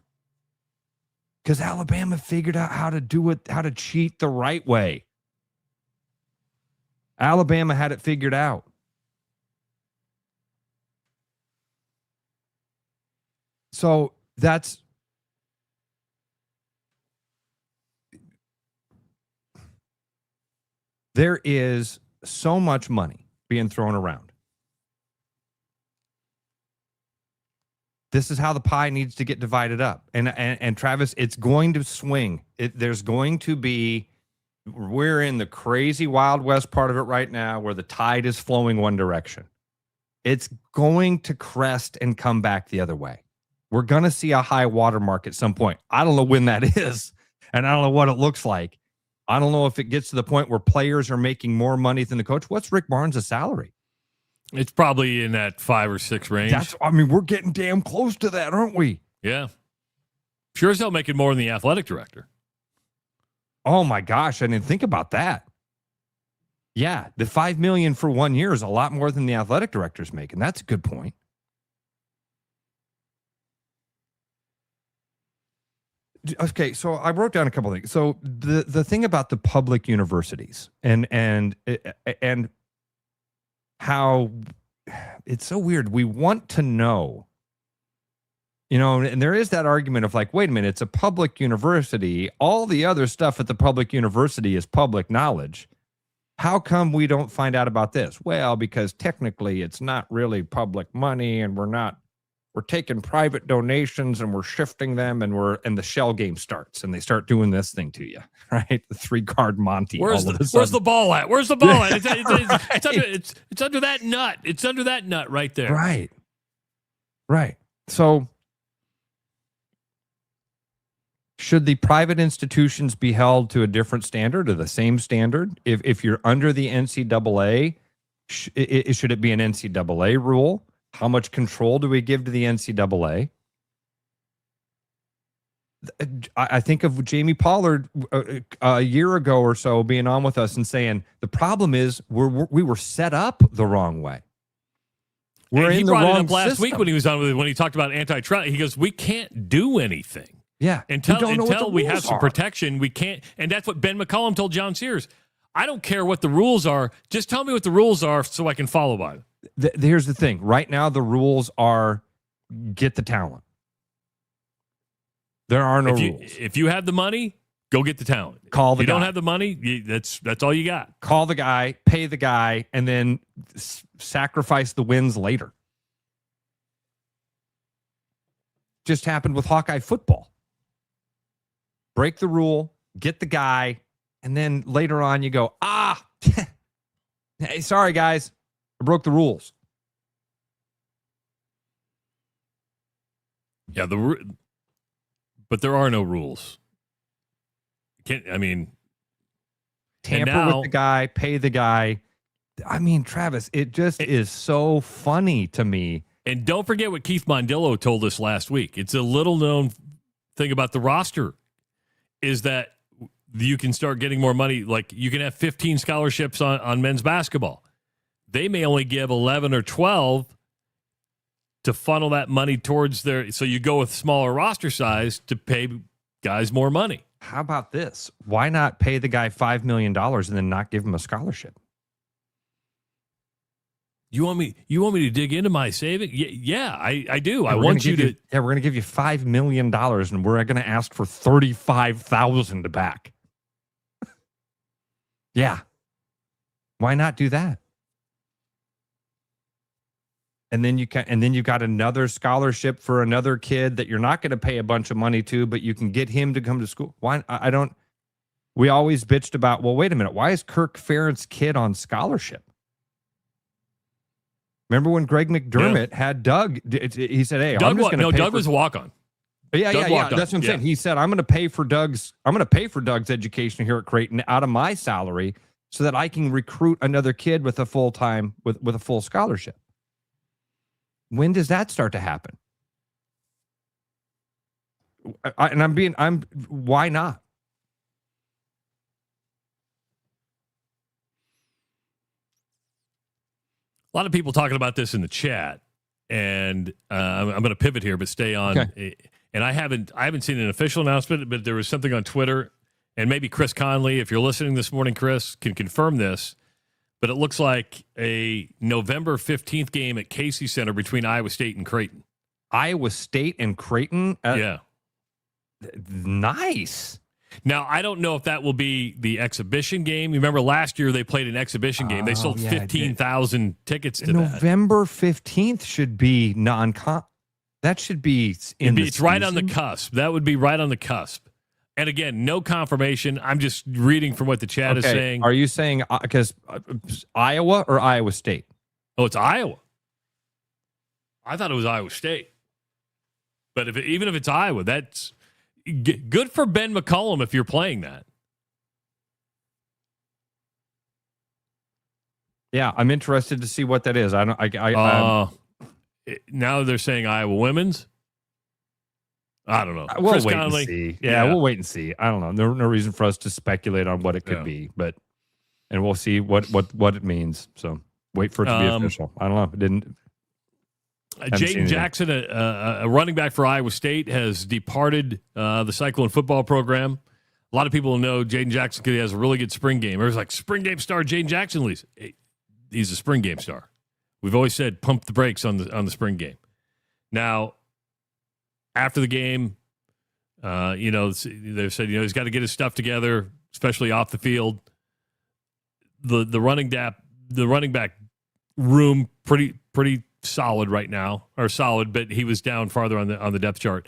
E: Because Alabama figured out how to do it, how to cheat the right way. Alabama had it figured out. So there is so much money being thrown around. This is how the pie needs to get divided up. And Travis, it's going to swing. There's going to be, we're in the crazy Wild West part of it right now where the tide is flowing one direction. It's going to crest and come back the other way. We're going to see a high water mark at some point. I don't know when that is, and I don't know what it looks like. I don't know if it gets to the point where players are making more money than the coach. What's Rick Barnes' salary?
D: It's probably in that 5 or 6 range.
E: We're getting damn close to that, aren't we?
D: Yeah. Sure as hell making more than the athletic director.
E: Oh my gosh, I didn't think about that. Yeah, the $5 million for 1 year is a lot more than the athletic director's making. That's a good point. Okay, so I wrote down a couple of things. So the thing about the public universities and how it's so weird. We want to know, and there is that argument of like, wait a minute, it's a public university. All the other stuff at the public university is public knowledge. How come we don't find out about this? Well, because technically it's not really public money and we're not we're taking private donations and we're shifting them, and the shell game starts, and they start doing this thing to you, right? The 3-card Monty.
D: Where's the ball at? Where's the ball at? It's under that nut. It's under that nut right there.
E: Right. So should the private institutions be held to a different standard or the same standard? If you're under the NCAA, should it be an NCAA rule? How much control do we give to the NCAA? I think of Jamie Pollard a year ago or so being on with us and saying the problem is we were set up the wrong way. We're
D: and he
E: in the
D: brought
E: wrong
D: it up last
E: system.
D: week when he was on when he talked about antitrust. He goes, "We can't do anything until we have some protection. We can't." And that's what Ben McCollum told John Sears. I don't care what the rules are. Just tell me what the rules are so I can follow by them.
E: Here's the thing. Right now, the rules are get the talent. There are no rules.
D: If you have the money, go get the talent.
E: Call the
D: If you
E: guy.
D: don't have the money, that's all you got.
E: Call the guy, pay the guy, and then sacrifice the wins later. Just happened with Hawkeye football. Break the rule, get the guy, and then later on you go, hey, sorry guys, I broke the rules.
D: Yeah, but there are no rules.
E: Tamper with the guy, pay the guy. I mean, Travis, it just is so funny to me.
D: And don't forget what Keith Mondillo told us last week. It's a little known thing about the roster is that you can start getting more money. Like you can have 15 scholarships on men's basketball. They may only give 11 or 12 to funnel that money towards their. So you go with smaller roster size to pay guys more money.
E: How about this? Why not pay the guy $5 million and then not give him a scholarship?
D: You want me to dig into my saving? Yeah, I do. I
E: we're
D: want you to.
E: Yeah, we're going to give you $5 million and we're going to ask for $35,000 back. Yeah. Why not do that? And then you got another scholarship for another kid that you're not going to pay a bunch of money to, but you can get him to come to school. Why? We always bitched about, well, wait a minute. Why is Kirk Ferentz kid on scholarship? Remember when Greg McDermott had Doug? He said, "Hey, I'm just going to pay."
D: Doug was a walk-on.
E: Yeah. That's what I'm saying. He said, "I'm going to pay for Doug's education here at Creighton out of my salary, so that I can recruit another kid with a full-time with a full scholarship." When does that start to happen? Why not?
D: A lot of people talking about this in the chat, and I'm going to pivot here, but stay on. Okay. And I haven't seen an official announcement, but there was something on Twitter, and maybe Chris Conley, if you're listening this morning, Chris, can confirm this. But it looks like a November 15th game at Casey Center between Iowa State and Creighton.
E: Iowa State and Creighton?
D: Yeah.
E: Nice.
D: Now, I don't know if that will be the exhibition game. You remember last year they played an exhibition game. They sold 15,000 tickets to
E: November 15th should be non-con. That should be
D: it's right on the cusp. That would be right on the cusp. And again, no confirmation. I'm just reading from what the chat is saying.
E: Are you saying because Iowa or Iowa State?
D: Oh, it's Iowa. I thought it was Iowa State. But even if it's Iowa, that's good for Ben McCollum if you're playing that.
E: Yeah, I'm interested to see what that is.
D: Now they're saying Iowa women's. I don't know.
E: We'll
D: Chris
E: wait
D: Conley,
E: and see. Yeah, we'll wait and see. I don't know. There's no reason for us to speculate on what it could be, and we'll see what it means. So wait for it to be official. I don't know. It didn't.
D: Jaden Jackson, a running back for Iowa State, has departed the Cyclone football program. A lot of people know Jaden Jackson because he has a really good spring game. It was like spring game star Jaden Jackson leaves. He's a spring game star. We've always said pump the brakes on the spring game. Now, after the game, they've said he's got to get his stuff together, especially off the field. The running back room pretty solid right now, or solid, but he was down farther on the depth chart.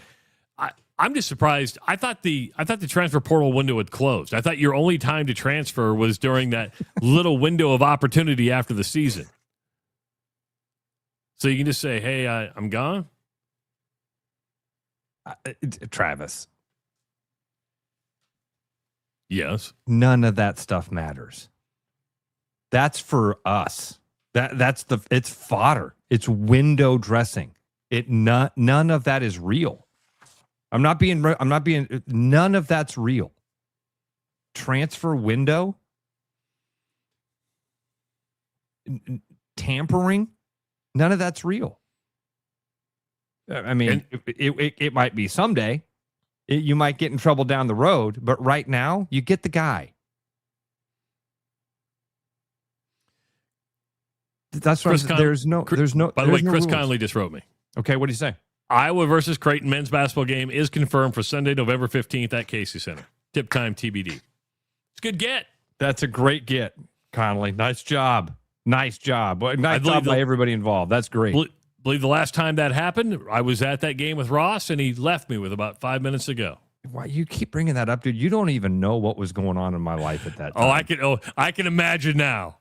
D: I'm just surprised. I thought the transfer portal window had closed. I thought your only time to transfer was during that little window of opportunity after the season. So you can just say, "Hey, I'm gone."
E: Travis.
D: Yes.
E: None of that stuff matters. That's for us. It's fodder. It's window dressing. None of that is real. None of that's real. Transfer window, tampering, none of that's real. I mean, it might be someday. You might get in trouble down the road, but right now, you get the guy. That's what there's no.
D: By the way, Chris
E: rules.
D: Conley just wrote me.
E: Okay, what do you say?
D: Iowa versus Creighton men's basketball game is confirmed for Sunday, November 15th at Casey Center. Tip time TBD. It's a good get.
E: That's a great get, Conley. Nice job. Nice job. Nice job by everybody involved. That's great.
D: Believe the last time that happened, I was at that game with Ross, and he left me with about 5 minutes ago.
E: Why you keep bringing that up, dude? You don't even know what was going on in my life at that time.
D: I can imagine now.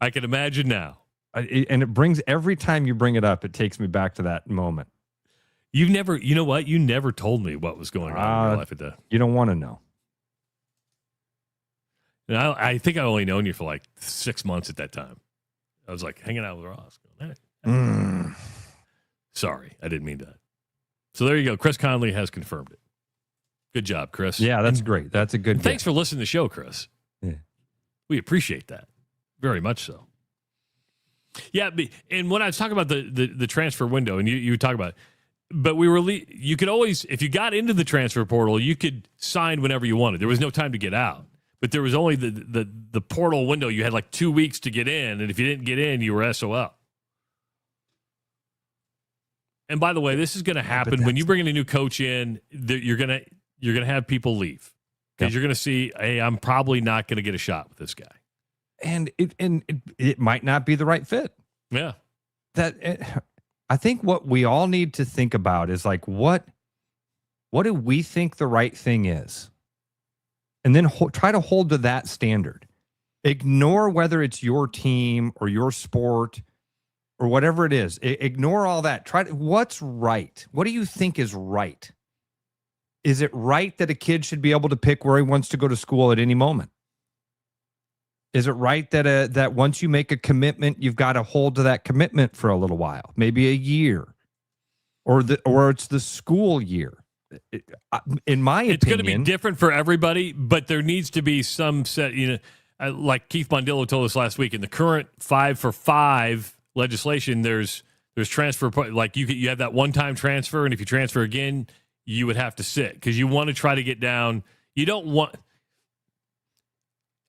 D: I can imagine now.
E: And it brings, every time you bring it up, it takes me back to that moment.
D: You know what? You never told me what was going on in your life at that.
E: You don't want to know.
D: And I think I only known you for like 6 months at that time. I was like hanging out with Ross. Going, hey. Sorry, I didn't mean that. So there you go. Chris Conley has confirmed it. Good job, Chris.
E: Yeah, that's great. That's a good.
D: Thanks for listening to the show, Chris.
E: Yeah.
D: We appreciate that very much so. Yeah, and when I was talking about the transfer window, and you talk about it, but you could always, if you got into the transfer portal, you could sign whenever you wanted. There was no time to get out, but there was only the portal window. You had like 2 weeks to get in, and if you didn't get in, you were SOL. And by the way, this is going to happen when you bring in a new coach in. You're gonna have people leave because you're going to see, hey, I'm probably not going to get a shot with this guy.
E: And it might not be the right fit.
D: Yeah.
E: I think what we all need to think about is like, what do we think the right thing is? And then try to hold to that standard. Ignore whether it's your team or your sport or whatever it is. Ignore all that. What's right? What do you think is right? Is it right that a kid should be able to pick where he wants to go to school at any moment? Is it right that that once you make a commitment, you've got to hold to that commitment for a little while, maybe a year, or it's the school year? In my opinion,
D: it's going to be different for everybody, but there needs to be some set. Like Keith Mondillo told us last week, in the current 5-for-5 legislation, there's transfer, like you have that one-time transfer, and if you transfer again, you would have to sit because you want to try to get down. You don't want.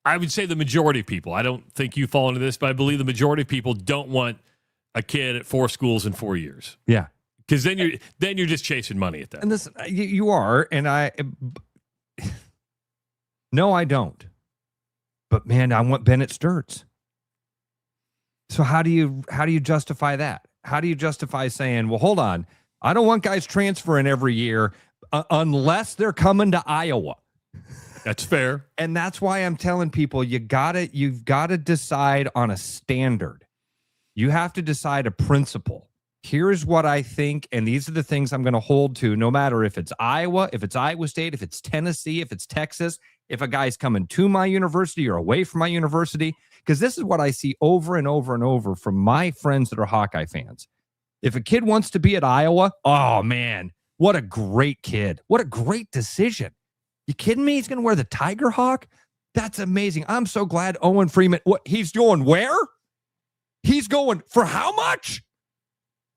D: I would say the majority of people, I don't think you fall into this, but I believe the majority of people don't want a kid at 4 schools in 4 years.
E: Yeah.
D: Because then you're just chasing money at that.
E: And this, you are, and no, I don't. But man, I want Bennett Sturts. So how do you justify that? How do you justify saying, well, hold on, I don't want guys transferring every year unless they're coming to Iowa.
D: That's fair.
E: And that's why I'm telling people you've got to decide on a standard. You have to decide a principle. Here's what I think, and these are the things I'm going to hold to, no matter if it's Iowa, if it's Iowa State, if it's Tennessee, if it's Texas, if a guy's coming to my university or away from my university, because this is what I see over and over and over from my friends that are Hawkeye fans. If a kid wants to be at Iowa, oh man, what a great kid. What a great decision. You kidding me? He's going to wear the Tiger Hawk? That's amazing. I'm so glad Owen Freeman, he's going where? He's going for how much?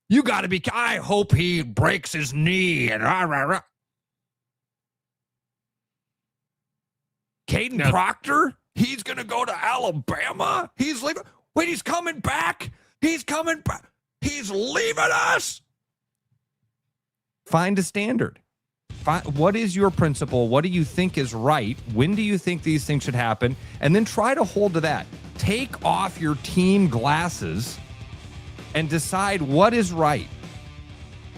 E: You got to be, I hope he breaks his knee and Caden Proctor, he's going to go to Alabama. He's leaving. Wait, he's coming back. He's coming back. He's leaving us. Find a standard. What is your principle? What do you think is right? When do you think these things should happen? And then try to hold to that. Take off your team glasses and decide what is right.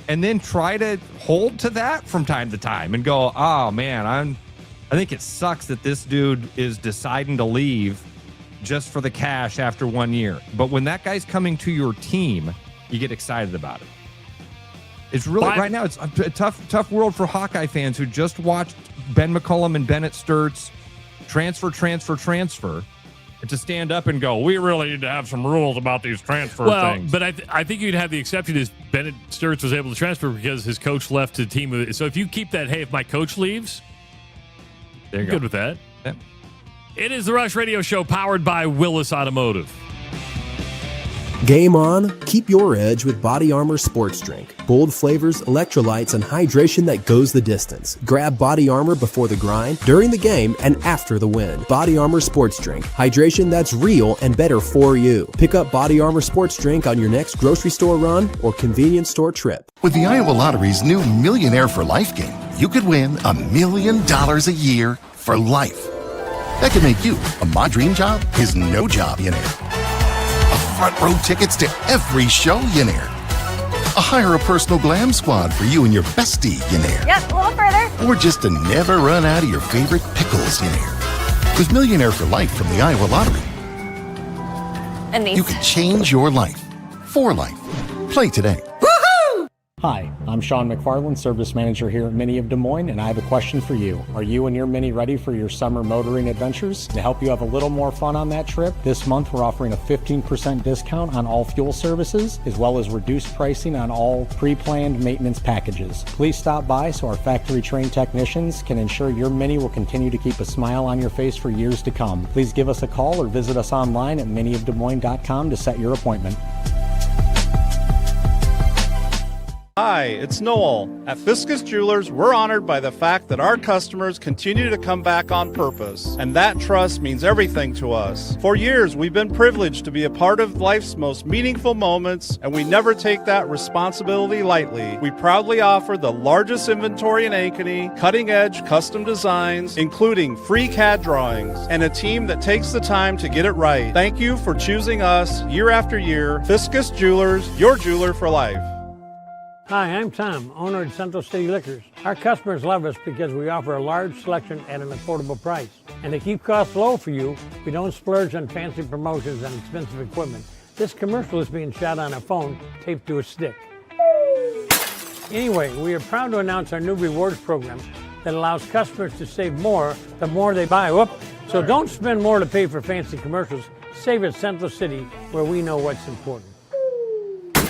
E: And then try to hold to that from time to time and go, oh man, I think it sucks that this dude is deciding to leave just for the cash after 1 year. But when that guy's coming to your team, you get excited about it. It's really, right now, it's a tough world for Hawkeye fans who just watched Ben McCollum and Bennett Sturts transfer, to stand up and go, we really need to have some rules about these transfer things.
D: But I think you'd have the exception is Bennett Sturts was able to transfer because his coach left the team. So if you keep that, hey, if my coach leaves,
E: there you
D: go. Good with that. Yeah. It is the Rush Radio Show powered by Willis Automotive.
I: Game on, keep your edge with Body Armor Sports Drink. Bold flavors, electrolytes, and hydration that goes the distance. Grab Body Armor before the grind, during the game, and after the win. Body Armor Sports Drink. Hydration that's real and better for you. Pick up Body Armor Sports Drink on your next grocery store run or convenience store trip.
F: With the Iowa Lottery's new Millionaire for Life game, you could win $1 million a year for life. That could make you a My Dream Job is No Job-ionaire. Front row tickets to every show, Yenair. Hire a personal glam squad for you and your bestie, Yenair.
G: Yep, a little further.
F: Or just to never run out of your favorite pickles, Yenair. With Millionaire for Life from the Iowa Lottery,
G: And these.
F: you can change your life for life. Play today.
A: Hi, I'm Sean McFarland, Service Manager here at Mini of Des Moines, and I have a question for you. Are you and your Mini ready for your summer motoring adventures? To help you have a little more fun on that trip, this month we're offering a 15% discount on all fuel services, as well as reduced pricing on all pre-planned maintenance packages. Please stop by so our factory-trained technicians can ensure your Mini will continue to keep a smile on your face for years to come. Please give us a call or visit us online at miniofdesmoines.com to set your appointment.
N: Hi, it's Noel. At Fiskus Jewelers, we're honored by the fact that our customers continue to come back on purpose, and that trust means everything to us. For years, we've been privileged to be a part of life's most meaningful moments, and we never take that responsibility lightly. We proudly offer the largest inventory in Ankeny, cutting-edge custom designs, including free CAD drawings, and a team that takes the time to get it right. Thank you for choosing us year after year. Fiskus Jewelers, your jeweler for life.
B: Hi, I'm Tom, owner of Central City Liquors. Our customers love us because we offer a large selection at an affordable price. And to keep costs low for you, we don't splurge on fancy promotions and expensive equipment. This commercial is being shot on a phone taped to a stick. Anyway, we are proud to announce our new rewards program that allows customers to save more the more they buy. So don't spend more to pay for fancy commercials. Save at Central City, where we know what's important.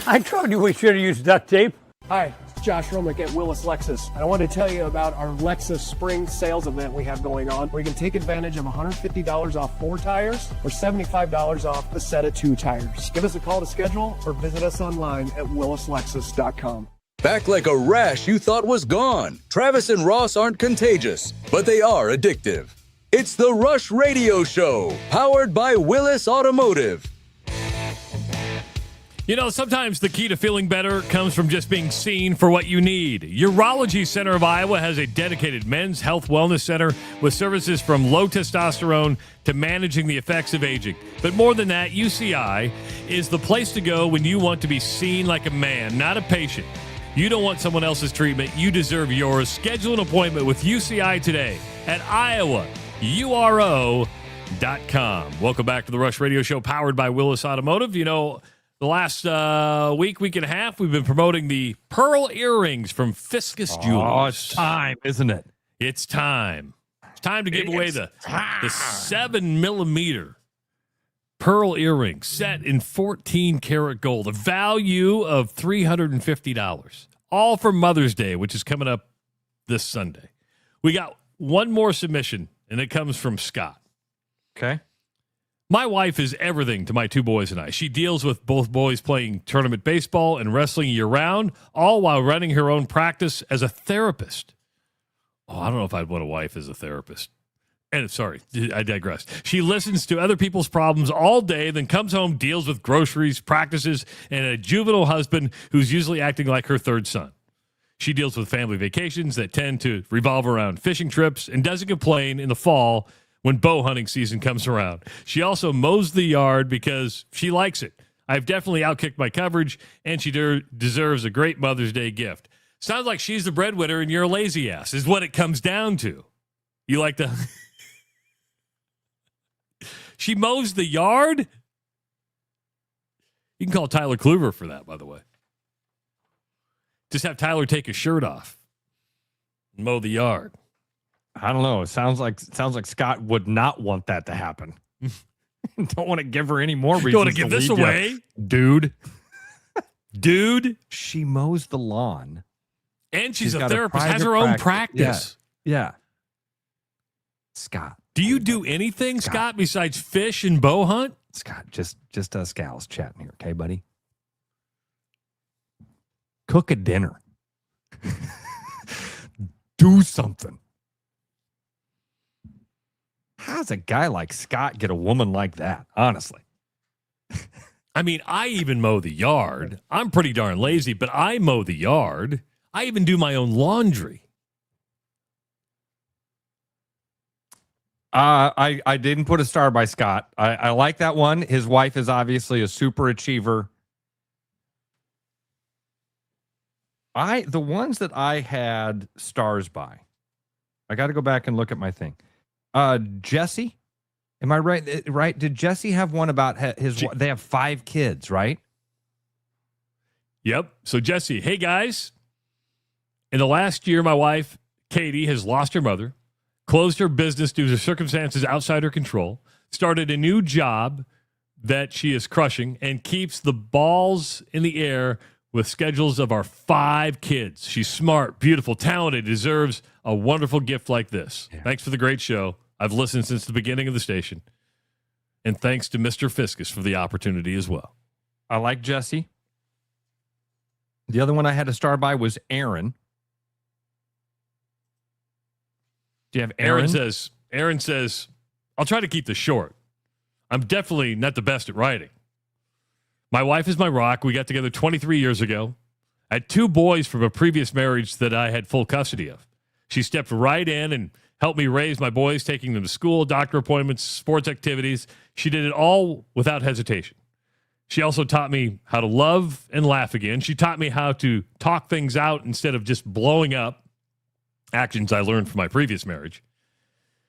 B: I told you we should have used duct tape.
L: Hi, it's Josh Romick at Willis Lexus. And I want to tell you about our Lexus Spring Sales event we have going on, where you can take advantage of $150 off 4 tires or $75 off a set of 2 tires. Give us a call to schedule or visit us online at willislexus.com.
C: Back like a rash you thought was gone. Travis and Ross aren't contagious, but they are addictive. It's the Rush Radio Show, powered by Willis Automotive.
D: You know, sometimes the key to feeling better comes from just being seen for what you need. Urology Center of Iowa has a dedicated men's health wellness center with services from low testosterone to managing the effects of aging. But more than that, UCI is the place to go when you want to be seen like a man, not a patient. You don't want someone else's treatment. You deserve yours. Schedule an appointment with UCI today at iowauro.com. Welcome back to the Rush Radio Show, powered by Willis Automotive. You know, the last week and a half, we've been promoting the pearl earrings from Fiskus Jewelers.
E: Oh, it's time, isn't it?
D: It's time. It's time to give away the 7mm pearl earrings set in 14 karat gold, a value of $350, all for Mother's Day, which is coming up this Sunday. We got one more submission, and it comes from Scott.
E: Okay.
D: My wife is everything to my 2 boys and I. She deals with both boys playing tournament baseball and wrestling year-round, all while running her own practice as a therapist. Oh, I don't know if I'd want a wife as a therapist. And sorry, I digress. She listens to other people's problems all day, then comes home, deals with groceries, practices, and a juvenile husband who's usually acting like her third son. She deals with family vacations that tend to revolve around fishing trips and doesn't complain in the fall when bow hunting season comes around. She also mows the yard because she likes it. I've definitely outkicked my coverage, and she deserves a great Mother's Day gift. Sounds like she's the breadwinner and you're a lazy ass, is what it comes down to. You like to... She mows the yard? You can call Tyler Kluver for that, by the way. Just have Tyler take his shirt off and mow the yard.
E: I don't know. It sounds like Scott would not want that to happen. Don't want to give her any more reasons.
D: Don't want to give this away,
E: dude.
D: Dude,
E: she mows the lawn,
D: and she's a therapist. Has her own practice.
E: Yeah. Scott,
D: do you do anything, Scott, besides fish and bow hunt?
E: Scott, just us gals chatting here, okay, buddy? Cook a dinner. Do something. How does a guy like Scott get a woman like that, honestly?
D: I mean, I even mow the yard. I'm pretty darn lazy, but I mow the yard. I even do my own laundry.
E: I didn't put a star by Scott. I like that one. His wife is obviously a super achiever. The ones that I had stars by, I got to go back and look at my thing. Jesse, am I right? Right? Did Jesse have one about his? They have 5 kids, right?
D: Yep. So Jesse, hey guys, in the last year, my wife Katie has lost her mother, closed her business due to circumstances outside her control, started a new job that she is crushing, and keeps the balls in the air with schedules of our 5 kids. She's smart, beautiful, talented, deserves a wonderful gift like this. Yeah. Thanks for the great show. I've listened since the beginning of the station. And thanks to Mr. Fiscus for the opportunity as well.
E: I like Jesse. The other one I had a star by was Aaron. Do you have Aaron?
D: Aaron says, I'll try to keep this short. I'm definitely not the best at writing. My wife is my rock. We got together 23 years ago. I had 2 boys from a previous marriage that I had full custody of. She stepped right in and helped me raise my boys, taking them to school, doctor appointments, sports activities. She did it all without hesitation. She also taught me how to love and laugh again. She taught me how to talk things out instead of just blowing up, actions I learned from my previous marriage.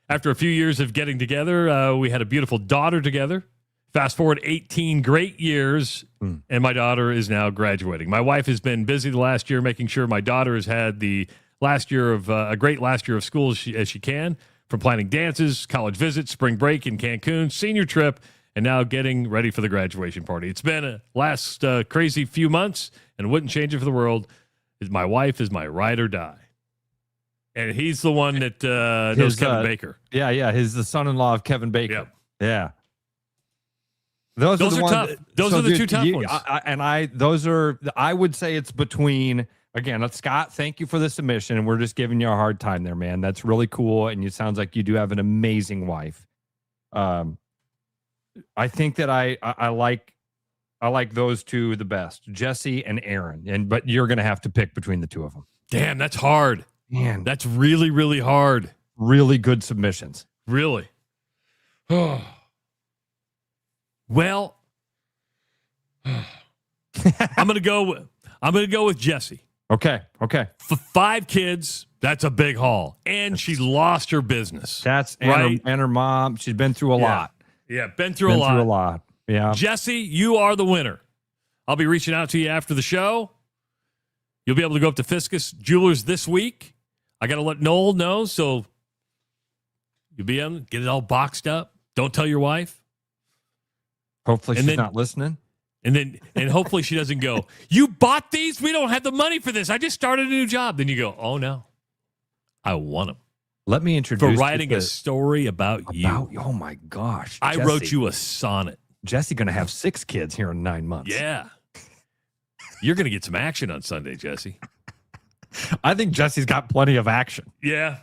D: After a few years of getting together, we had a beautiful daughter together. Fast forward 18 great years, and my daughter is now graduating. My wife has been busy the last year making sure my daughter has had the last year of a great last year of school as she can, from planning dances, college visits, spring break in Cancun, senior trip, and now getting ready for the graduation party. It's been a last crazy few months, and wouldn't change it for the world. My wife is my ride or die. And he's the one that knows Kevin Baker.
E: Yeah. He's the son-in-law of Kevin Baker.
D: Yep.
E: Yeah.
D: Those are tough. Those are the 2 tough ones.
E: I would say it's between, again, Scott, thank you for the submission, and we're just giving you a hard time there, man. That's really cool, and it sounds like you do have an amazing wife. I think that I like those 2 the best, Jesse and Aaron, but you're going to have to pick between the 2 of them.
D: Damn, that's hard.
E: Man,
D: that's really, really hard.
E: Really good submissions.
D: Really. Well, I'm gonna go with Jesse.
E: Okay.
D: For 5 kids, that's a big haul, and she lost her business.
E: That's
D: right,
E: and her mom. She's been through a lot.
D: Yeah, been through a lot.
E: Yeah,
D: Jesse, you are the winner. I'll be reaching out to you after the show. You'll be able to go up to Fiscus Jewelers this week. I got to let Noel know, so you'll be able to get it all boxed up. Don't tell your wife.
E: Hopefully she's not listening.
D: And hopefully she doesn't go, you bought these? We don't have the money for this. I just started a new job. Then you go, oh no, I want them.
E: Let me introduce
D: for writing a story about you.
E: Oh my gosh.
D: I wrote you a sonnet.
E: Jesse going to have 6 kids here in 9 months.
D: Yeah. You're going to get some action on Sunday, Jesse.
E: I think Jesse's got plenty of action.
D: Yeah.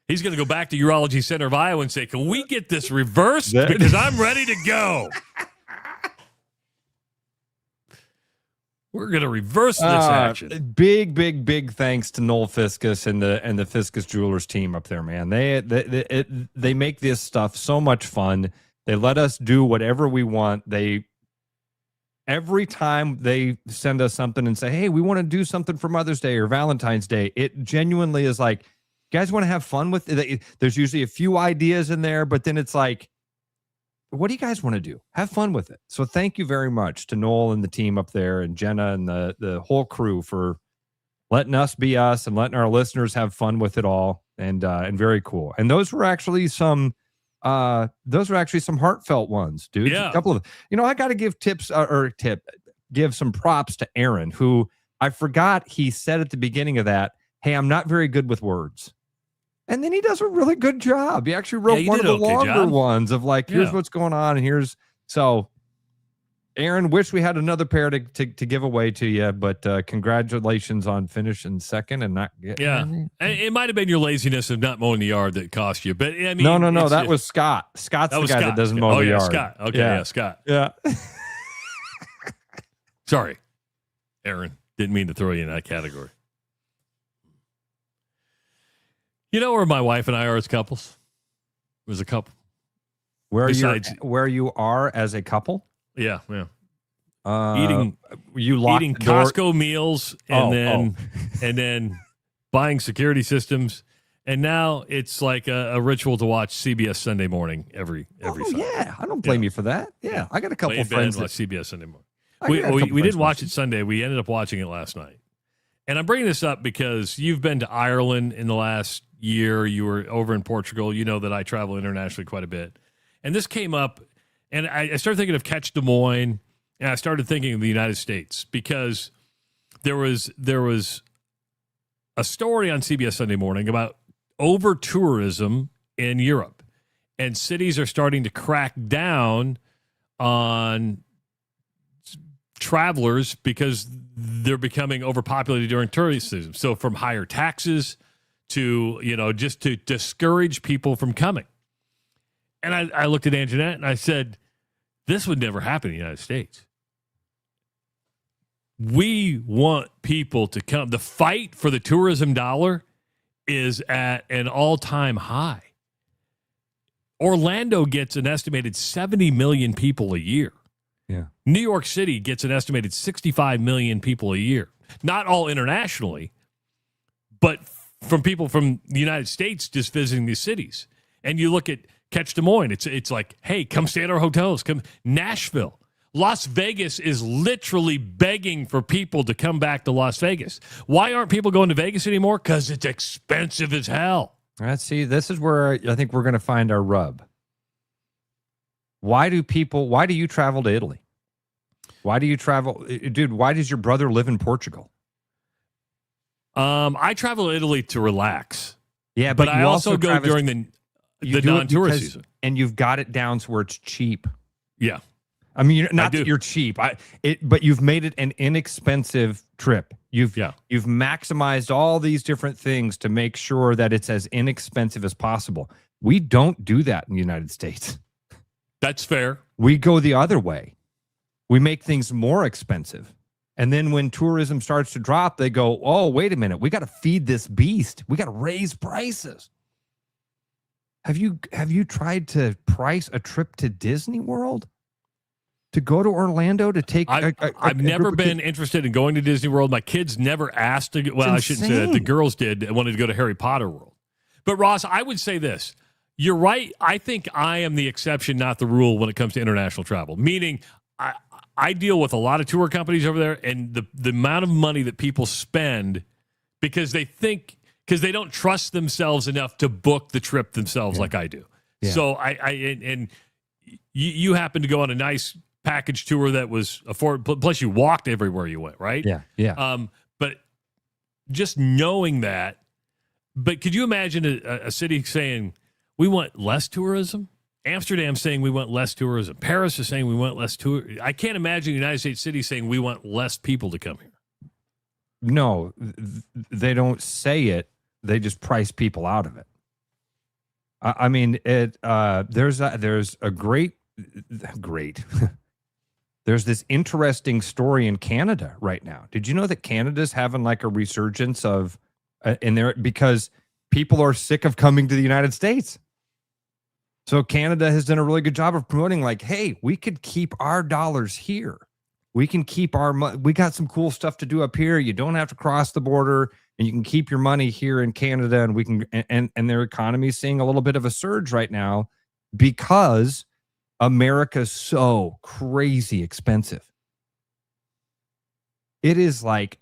D: He's going to go back to Urology Center of Iowa and say, can we get this reversed? Because I'm ready to go. We're going to reverse this action.
E: Big thanks to Noel Fiscus and the Fiscus Jewelers team up there, man. They make this stuff so much fun. They let us do whatever we want. Every time they send us something and say, hey, we want to do something for Mother's Day or Valentine's Day, it genuinely is like, you guys want to have fun with it? There's usually a few ideas in there, but then it's like, what do you guys want to do? Have fun with it. So thank you very much to Noel and the team up there and Jenna and the whole crew for letting us be us and letting our listeners have fun with it all. And very cool. And those were actually some heartfelt ones, dude.
D: Yeah.
E: A couple of, I got to give give some props to Aaron, who I forgot he said at the beginning of that, hey, I'm not very good with words. And then he does a really good job. He actually wrote one of the longer ones of like, here's what's going on. And so Aaron, wish we had another pair to give away to you, but congratulations on finishing second and not getting any.
D: It might have been your laziness of not mowing the yard that cost you, but I mean,
E: no, that was Scott. Scott's the guy that doesn't mow the yard.
D: Scott. Okay, yeah, Scott.
E: Yeah.
D: Sorry, Aaron. Didn't mean to throw you in that category. You know where my wife and I are as couples? It was a couple.
E: Where you are as a couple?
D: Yeah.
E: Eating
D: Costco meals and then buying security systems, and now it's like a ritual to watch CBS Sunday Morning every Sunday.
E: Yeah, I don't blame you for that. Yeah, I got a couple of friends
D: that watch CBS Sunday Morning. We didn't watch it Sunday. We ended up watching it last night. And I'm bringing this up because you've been to Ireland in the last year. You were over in Portugal. You know that I travel internationally quite a bit. And this came up, and I started thinking of Catch Des Moines, and I started thinking of the United States because there was a story on CBS Sunday Morning about over-tourism in Europe. And cities are starting to crack down on travelers because they're becoming overpopulated during tourist season. So from higher taxes to, just to discourage people from coming. And I looked at Anjanette and I said, this would never happen in the United States. We want people to come. The fight for the tourism dollar is at an all-time high. Orlando gets an estimated 70 million people a year.
E: Yeah.
D: New York City gets an estimated 65 million people a year. Not all internationally, but from people from the United States just visiting these cities. And you look at Catch Des Moines, it's like, hey, come stay at our hotels. Come. Nashville. Las Vegas is literally begging for people to come back to Las Vegas. Why aren't people going to Vegas anymore? Because it's expensive as hell.
E: Let's see. This is where I think we're going to find our rub. Why do you travel to Italy? Why do you travel? Dude, why does your brother live in Portugal?
D: I travel to Italy to relax.
E: Yeah,
D: but I also go during the non-tourist season.
E: And you've got it down to where it's cheap.
D: Yeah.
E: I mean, not that you're cheap, but you've made it an inexpensive trip. You've maximized all these different things to make sure that it's as inexpensive as possible. We don't do that in the United States.
D: That's fair.
E: We go the other way. We make things more expensive. And then when tourism starts to drop, they go, oh, wait a minute. We got to feed this beast. We got to raise prices. Have you tried to price a trip to Disney World? To go to Orlando to take
D: I've never been interested in going to Disney World. My kids never asked to go. Well, I shouldn't say that. The girls did and wanted to go to Harry Potter World. But Ross, I would say this. You're right. I think I am the exception, not the rule when it comes to international travel. Meaning I deal with a lot of tour companies over there, and the amount of money that people spend because they don't trust themselves enough to book the trip themselves like I do. Yeah. So you happen to go on a nice package tour that was affordable. Plus, you walked everywhere you went, right?
E: Yeah.
D: But just knowing that. But could you imagine a city saying we want less tourism? Amsterdam saying we want less tourism. Paris is saying we want less tourism. I can't imagine the United States city saying we want less people to come here.
E: No, they don't say it. They just price people out of it. I mean, there's a great. There's this interesting story in Canada right now. Did you know that Canada's having like a resurgence of in there because people are sick of coming to the United States? So Canada has done a really good job of promoting, like, hey, we could keep our dollars here. We can keep our money. We got some cool stuff to do up here. You don't have to cross the border, and you can keep your money here in Canada. And we can, and their economy is seeing a little bit of a surge right now because America's so crazy expensive. It is like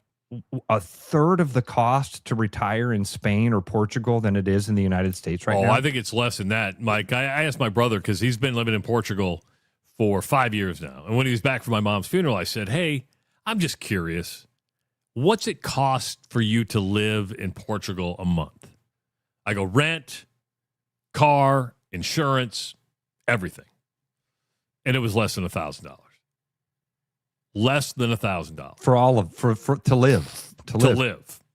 E: a third of the cost to retire in Spain or Portugal than it is in the United States right now.
D: I think it's less than that, Mike. I asked my brother because he's been living in Portugal for 5 years now. And when he was back from my mom's funeral, I said, hey, I'm just curious. What's it cost for you to live in Portugal a month? I go, rent, car, insurance, everything. And it was less than $1,000. Less than $1,000
E: for all of for to live,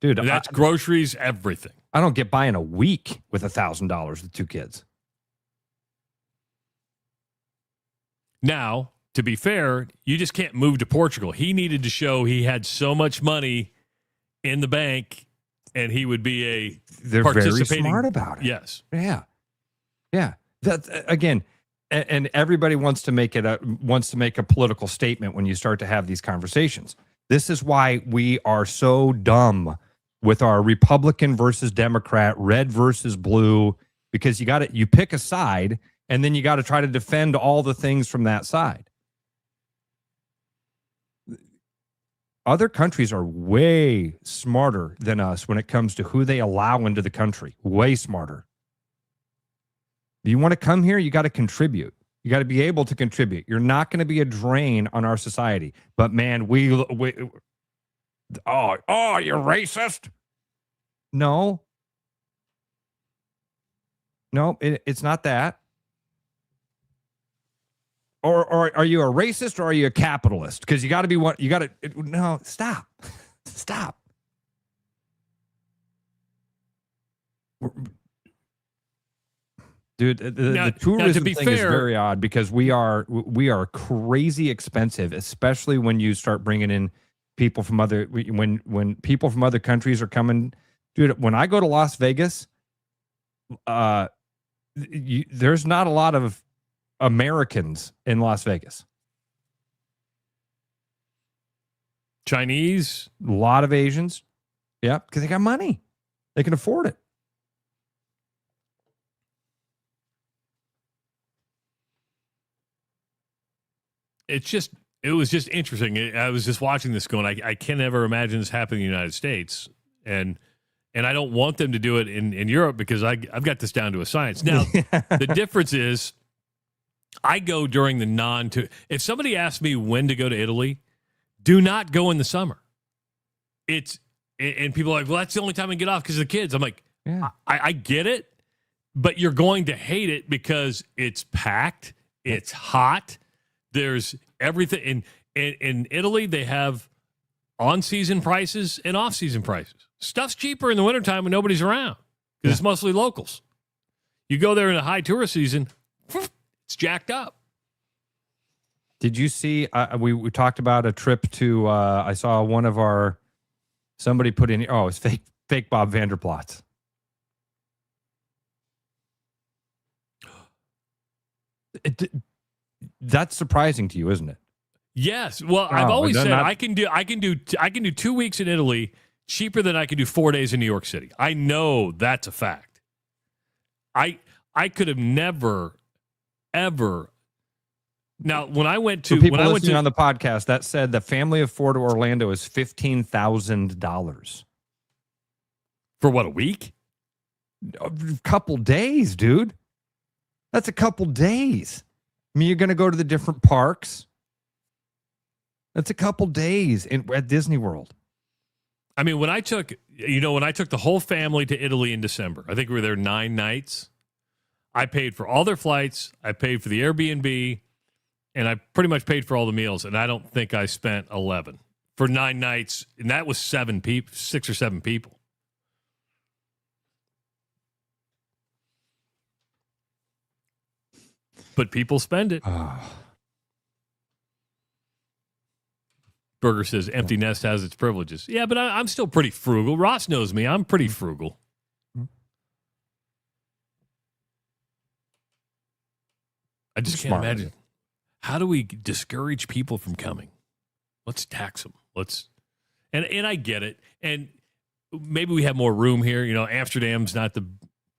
E: dude.
D: And that's groceries, everything.
E: I don't get by in a week with $1,000 with 2 kids.
D: Now, to be fair, you just can't move to Portugal. He needed to show he had so much money in the bank, and he would be a
E: They're very smart about it.
D: Yes,
E: yeah. That again. And everybody wants to make a political statement when you start to have these conversations. This is why we are so dumb with our Republican versus Democrat, red versus blue, because you pick a side and then you got to try to defend all the things from that side. Other countries are way smarter than us when it comes to who they allow into the country. Way smarter. You want to come here, you got to contribute. You got to be able to contribute. You're not going to be a drain on our society. But man, you're racist. No, it's not that. Or are you a racist or are you a capitalist? Because you got to be one. You got to no. Stop. Dude, the tourism thing is very odd because we are crazy expensive, especially when you start bringing in people from when people from other countries are coming. Dude, when I go to Las Vegas, there's not a lot of Americans in Las Vegas.
D: Chinese,
E: a lot of Asians. Yeah, because they got money. They can afford it.
D: It was just interesting. I was just watching this going, I can never imagine this happening in the United States. And I don't want them to do it in Europe because I've got this down to a science. Now, the difference is I go during the if somebody asks me when to go to Italy, do not go in the summer. And people are like, well, that's the only time I get off because of the kids. I'm like, yeah. I get it, but you're going to hate it because it's packed. It's hot. There's everything. In Italy, they have on-season prices and off-season prices. Stuff's cheaper in the wintertime when nobody's around because it's mostly locals. You go there in a high tourist season, it's jacked up.
E: Did you see, we talked about a trip to, I saw one of somebody put in, it's fake Bob Vanderplatz. That's surprising to you, isn't it?
D: Yes. Well, I've always said I can do 2 weeks in Italy cheaper than I can do 4 days in New York City. I know that's a fact. I could have never, ever. Now, when I went to
E: people listening on the podcast, that said the family of 4 to Orlando is $15,000
D: for what, a week?
E: A couple days, dude. That's a couple days. I mean, you're going to go to the different parks. That's a couple days at Disney World.
D: I mean, when I took the whole family to Italy in December, I think we were there 9 nights. I paid for all their flights. I paid for the Airbnb, and I pretty much paid for all the meals. And I don't think I spent 11 for 9 nights, and that was 6 or 7 people. But people spend it. Berger says, empty nest has its privileges. Yeah, but I'm still pretty frugal. Ross knows me. I'm pretty frugal. I just can't imagine. How do we discourage people from coming? Let's tax them. And I get it. And maybe we have more room here. You know, Amsterdam's not the.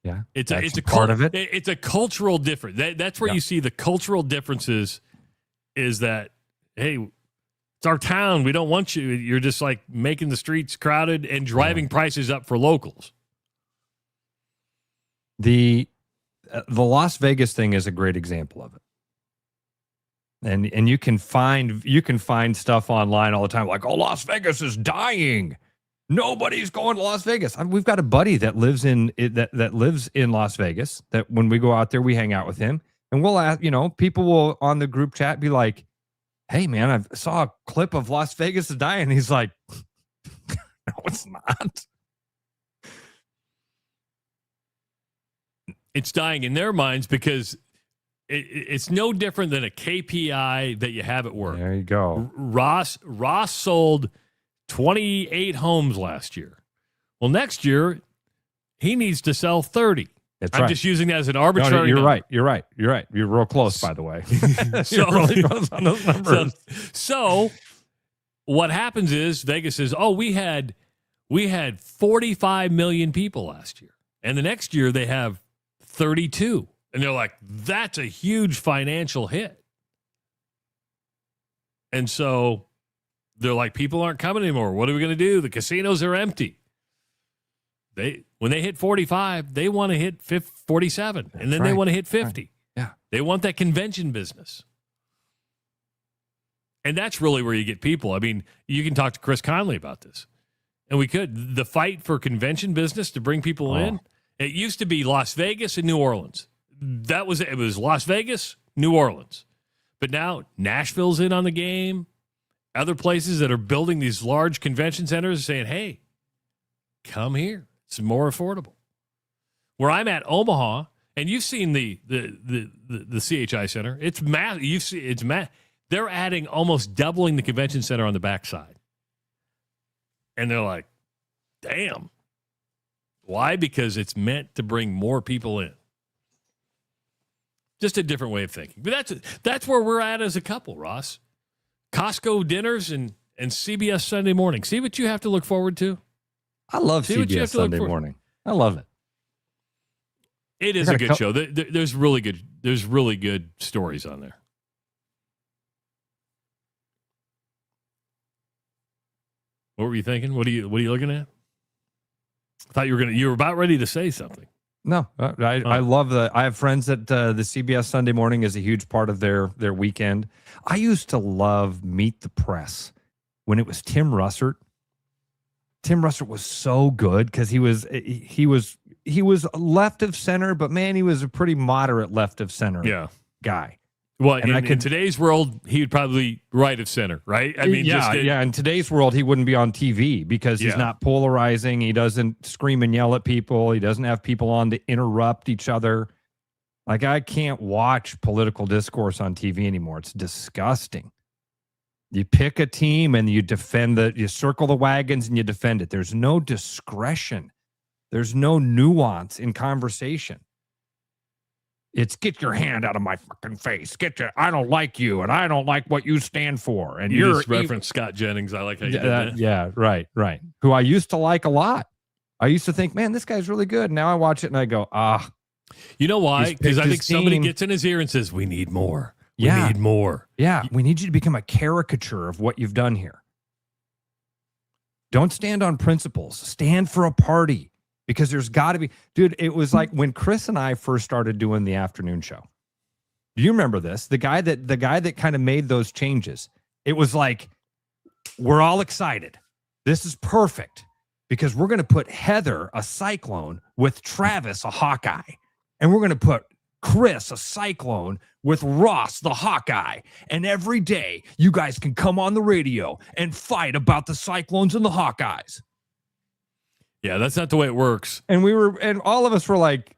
E: Yeah,
D: it's a
E: part of it.
D: It's a cultural difference. That's where you see the cultural differences. Is that, hey, it's our town. We don't want you. You're just like making the streets crowded and driving prices up for locals.
E: The Las Vegas thing is a great example of it. And you can find stuff online all the time like, oh, Las Vegas is dying. Nobody's going to Las Vegas. We've got a buddy that lives in Las Vegas, that when we go out there, we hang out with him, and we'll ask, people will on the group chat be like, hey man, I saw a clip of Las Vegas is dying. And he's like, no, it's not.
D: It's dying in their minds because it's no different than a KPI that you have at work.
E: There you go.
D: Ross sold 28 homes last year. Well, next year, he needs to sell 30. I'm just using that as an arbitrary number.
E: You're right. You're real close, by the way. You're really close on those numbers.
D: So what happens is Vegas says, oh, we had 45 million people last year. And the next year they have 32. And they're like, that's a huge financial hit. And so they're like, people aren't coming anymore. What are we going to do? The casinos are empty. When they hit 45, they want to hit 47. And then they want to hit 50.
E: Right. Yeah.
D: They want that convention business. And that's really where you get people. I mean, you can talk to Chris Conley about this. And we could. The fight for convention business to bring people in, it used to be Las Vegas and New Orleans. It was Las Vegas, New Orleans. But now Nashville's in on the game. Other places that are building these large convention centers are saying, hey, come here. It's more affordable. Where I'm at, Omaha, and you've seen the CHI Center. It's massive. They're adding almost doubling the convention center on the backside. And they're like, damn. Why? Because it's meant to bring more people in. Just a different way of thinking. But that's where we're at as a couple, Ross. Costco dinners and CBS Sunday morning. See what you have to look forward to?
E: I love CBS Sunday morning. I love it.
D: It is a good show. There's really good stories on there. What were you thinking? What are you looking at? I thought you were about ready to say something.
E: No, I love I have friends that the CBS Sunday morning is a huge part of their weekend. I used to love Meet the Press when it was Tim Russert. Tim Russert was so good because he was left of center, but man, he was a pretty moderate left of center guy.
D: Well, in today's world, he would probably right of center, right? I mean,
E: in today's world, he wouldn't be on TV because he's not polarizing. He doesn't scream and yell at people. He doesn't have people on to interrupt each other. Like, I can't watch political discourse on TV anymore. It's disgusting. You pick a team and you circle the wagons and you defend it. There's no discretion. There's no nuance in conversation. It's get your hand out of my fucking face. I don't like you, and I don't like what you stand for. And
D: you just referenced Scott Jennings. I like how you did that.
E: Yeah, right. Who I used to like a lot. I used to think, man, this guy's really good. Now I watch it and I go,
D: You know why? Because I think somebody gets in his ear and says, we need more. We need more.
E: Yeah, we need you to become a caricature of what you've done here. Don't stand on principles. Stand for a party. Because there's got to be, dude, it was like when Chris and I first started doing the afternoon show. Do you remember this? The guy that kind of made those changes. It was like, we're all excited. This is perfect because we're going to put Heather, a Cyclone, with Travis, a Hawkeye. And we're going to put Chris, a Cyclone, with Ross, the Hawkeye. And every day you guys can come on the radio and fight about the Cyclones and the Hawkeyes.
D: Yeah, that's not the way it works.
E: And all of us were like,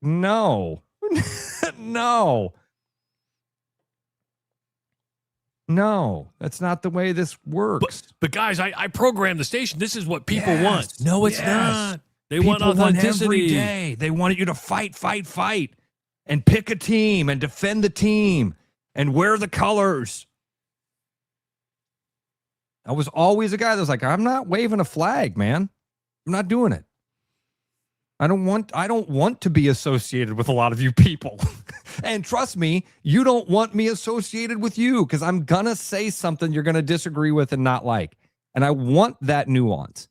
E: no, no, that's not the way this works.
D: But guys, I programmed the station. This is what people want. No, it's not. They want authenticity.
E: Every day. They want you to fight. and pick a team and defend the team and wear the colors. I was always a guy that was like, I'm not waving a flag, man. I'm not doing it. I don't want to be associated with a lot of you people. And trust me, you don't want me associated with you because I'm going to say something you're going to disagree with and not like. And I want that nuance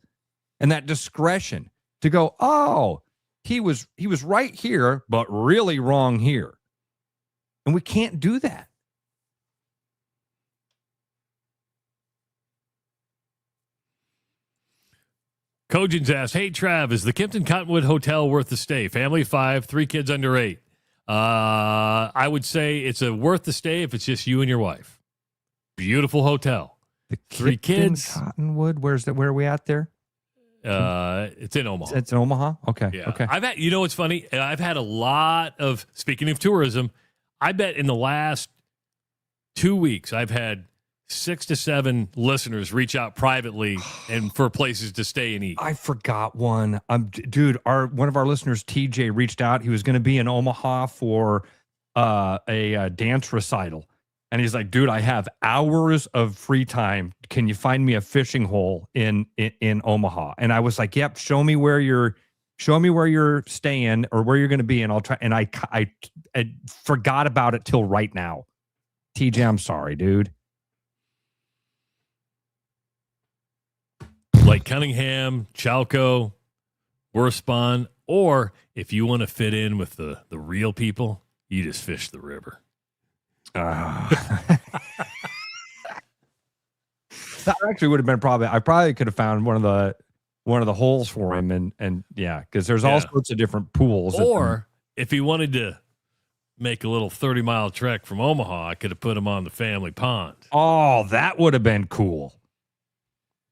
E: and that discretion to go, oh, he was right here, but really wrong here. And we can't do that.
D: Cogins asked, hey, Trav, is the Kempton Cottonwood Hotel worth the stay? Family 5, 3 kids under 8. I would say it's worth the stay if it's just you and your wife. Beautiful hotel.
E: The
D: 3 kids.
E: Cottonwood, where are we at there?
D: It's in Omaha.
E: It's in Omaha? Okay.
D: Yeah.
E: Okay.
D: You know what's funny? I've had a lot of, speaking of tourism, I bet in the last 2 weeks, I've had 6 to 7 listeners reach out privately and for places to stay and eat.
E: I forgot one. Dude, one of our listeners, TJ, reached out. He was going to be in Omaha for a dance recital. And he's like, dude, I have hours of free time. Can you find me a fishing hole in Omaha? And I was like, yep, show me where you're staying or where you're going to be. And I'll try. And I forgot about it till right now. TJ, I'm sorry, dude.
D: Like Cunningham, Chalco, Worthspawn, or if you want to fit in with the real people, you just fish the river.
E: That actually would have been I probably could have found one of the holes for him and yeah, because there's all sorts of different pools.
D: Or if he wanted to make a little 30-mile trek from Omaha, I could have put him on the family pond.
E: Oh, that would have been cool.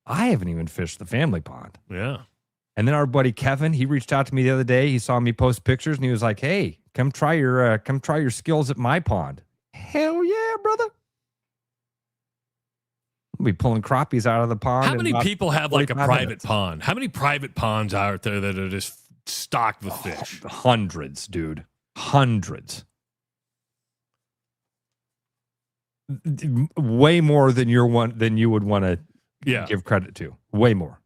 E: I haven't even fished the family pond.
D: Yeah.
E: And then our buddy Kevin, he reached out to me the other day. He saw me post pictures and he was like, "Hey, come try your skills at my pond." Hell yeah, brother. I'll be pulling crappies out of the pond.
D: How many people have like a private pond? How many private ponds out there that are just stocked with fish?
E: Hundreds, dude. Hundreds. Way more than you would want to give credit to. Way more.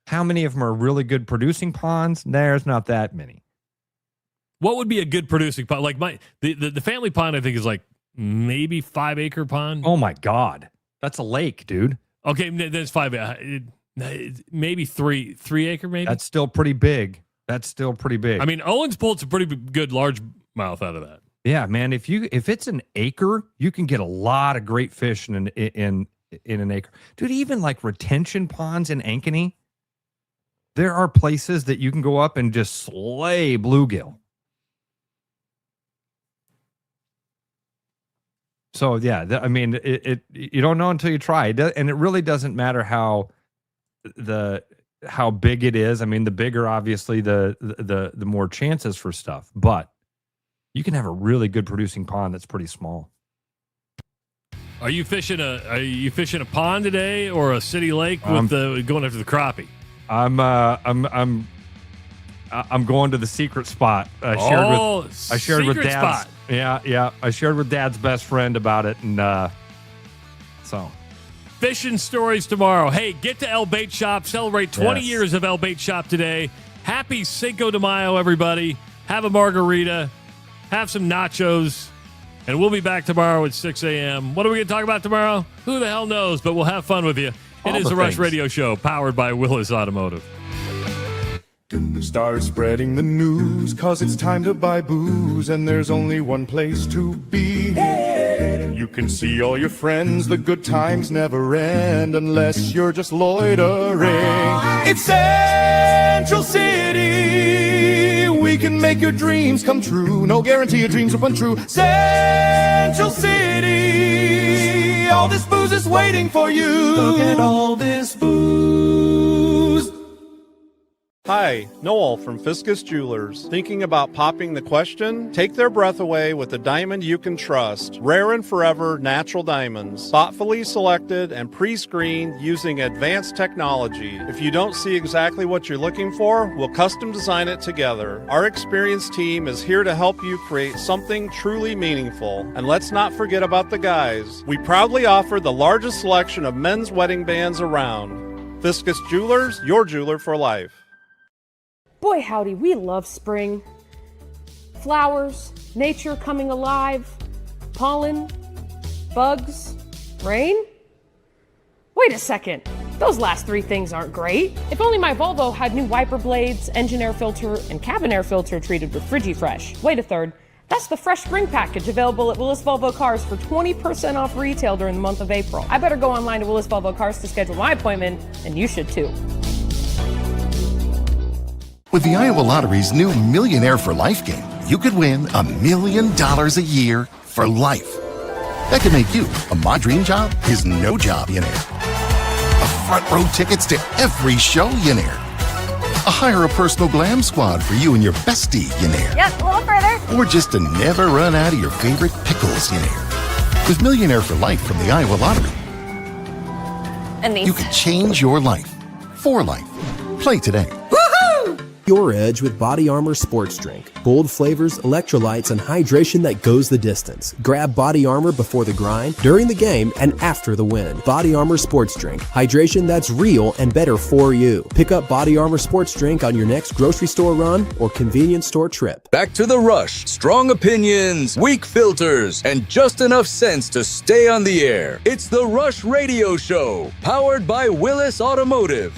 E: How many of them are really good producing ponds? There's not that many.
D: What would be a good producing pond? Like the family pond, I think, is like maybe 5-acre pond.
E: Oh my God. That's a lake, dude.
D: Okay, that's 5. Maybe 3 acre, maybe.
E: That's still pretty big.
D: I mean, Owens pulled a pretty good largemouth out of that.
E: Yeah, man. If it's an acre, you can get a lot of great fish in an acre, dude. Even like retention ponds in Ankeny, there are places that you can go up and just slay bluegill. So yeah, I mean, you don't know until you try, and it really doesn't matter how big it is. I mean, the bigger, obviously, the more chances for stuff. But you can have a really good producing pond that's pretty small.
D: Are you fishing a pond today or a city lake with going after the crappie?
E: I'm going to the secret spot. I shared with Dad's spot. Yeah. I shared with Dad's best friend about it, and so
D: fishing stories tomorrow. Hey, get to El Bait Shop. Celebrate 20 years of El Bait Shop today. Happy Cinco de Mayo, everybody. Have a margarita. Have some nachos. And we'll be back tomorrow at 6 a.m. What are we going to talk about tomorrow? Who the hell knows, but we'll have fun with you. It is the Rush Radio Show, powered by Willis Automotive.
W: Start spreading the news, 'cause it's time to buy booze, and there's only one place to be. You can see all your friends, the good times never end, unless you're just loitering. It's Central City, we can make your dreams come true. No guarantee your dreams will come true. Central City, all this booze is waiting for you. Look at all this booze.
N: Hi, Noel from Fiskus Jewelers. Thinking about popping the question? Take their breath away with the diamond you can trust. Rare and forever natural diamonds. Thoughtfully selected and pre-screened using advanced technology. If you don't see exactly what you're looking for, we'll custom design it together. Our experienced team is here to help you create something truly meaningful. And let's not forget about the guys. We proudly offer the largest selection of men's wedding bands around. Fiskus Jewelers, your jeweler for life.
H: Boy, howdy, we love spring. Flowers, nature coming alive, pollen, bugs, rain. Wait a second, those last three things aren't great. If only my Volvo had new wiper blades, engine air filter, and cabin air filter treated with FrigiFresh. Wait a third, that's the fresh spring package available at Willis Volvo Cars for 20% off retail during the month of April. I better go online to Willis Volvo Cars to schedule my appointment, and you should too.
F: With the Iowa Lottery's new Millionaire for Life game, you could win $1 million a year for life. That could make you a My Dream Job is No Job millionaire. A front row tickets to every show millionaire. A hire a personal glam squad for you and your bestie millionaire.
G: Yep, a little further.
F: Or just to never run out of your favorite pickles millionaire. With Millionaire for Life from the Iowa Lottery,
G: And these.
F: you could change your life for life. Play today.
I: Your edge with Body Armor Sports Drink. Bold flavors, electrolytes, and hydration that goes the distance. Grab Body Armor before the grind, during the game, and after the win. Body Armor Sports Drink. Hydration that's real and better for you. Pick up Body Armor Sports Drink on your next grocery store run or convenience store trip.
C: Back to the rush. Strong opinions, weak filters, and just enough sense to stay on the air. It's the Rush Radio Show, powered by Willis Automotive.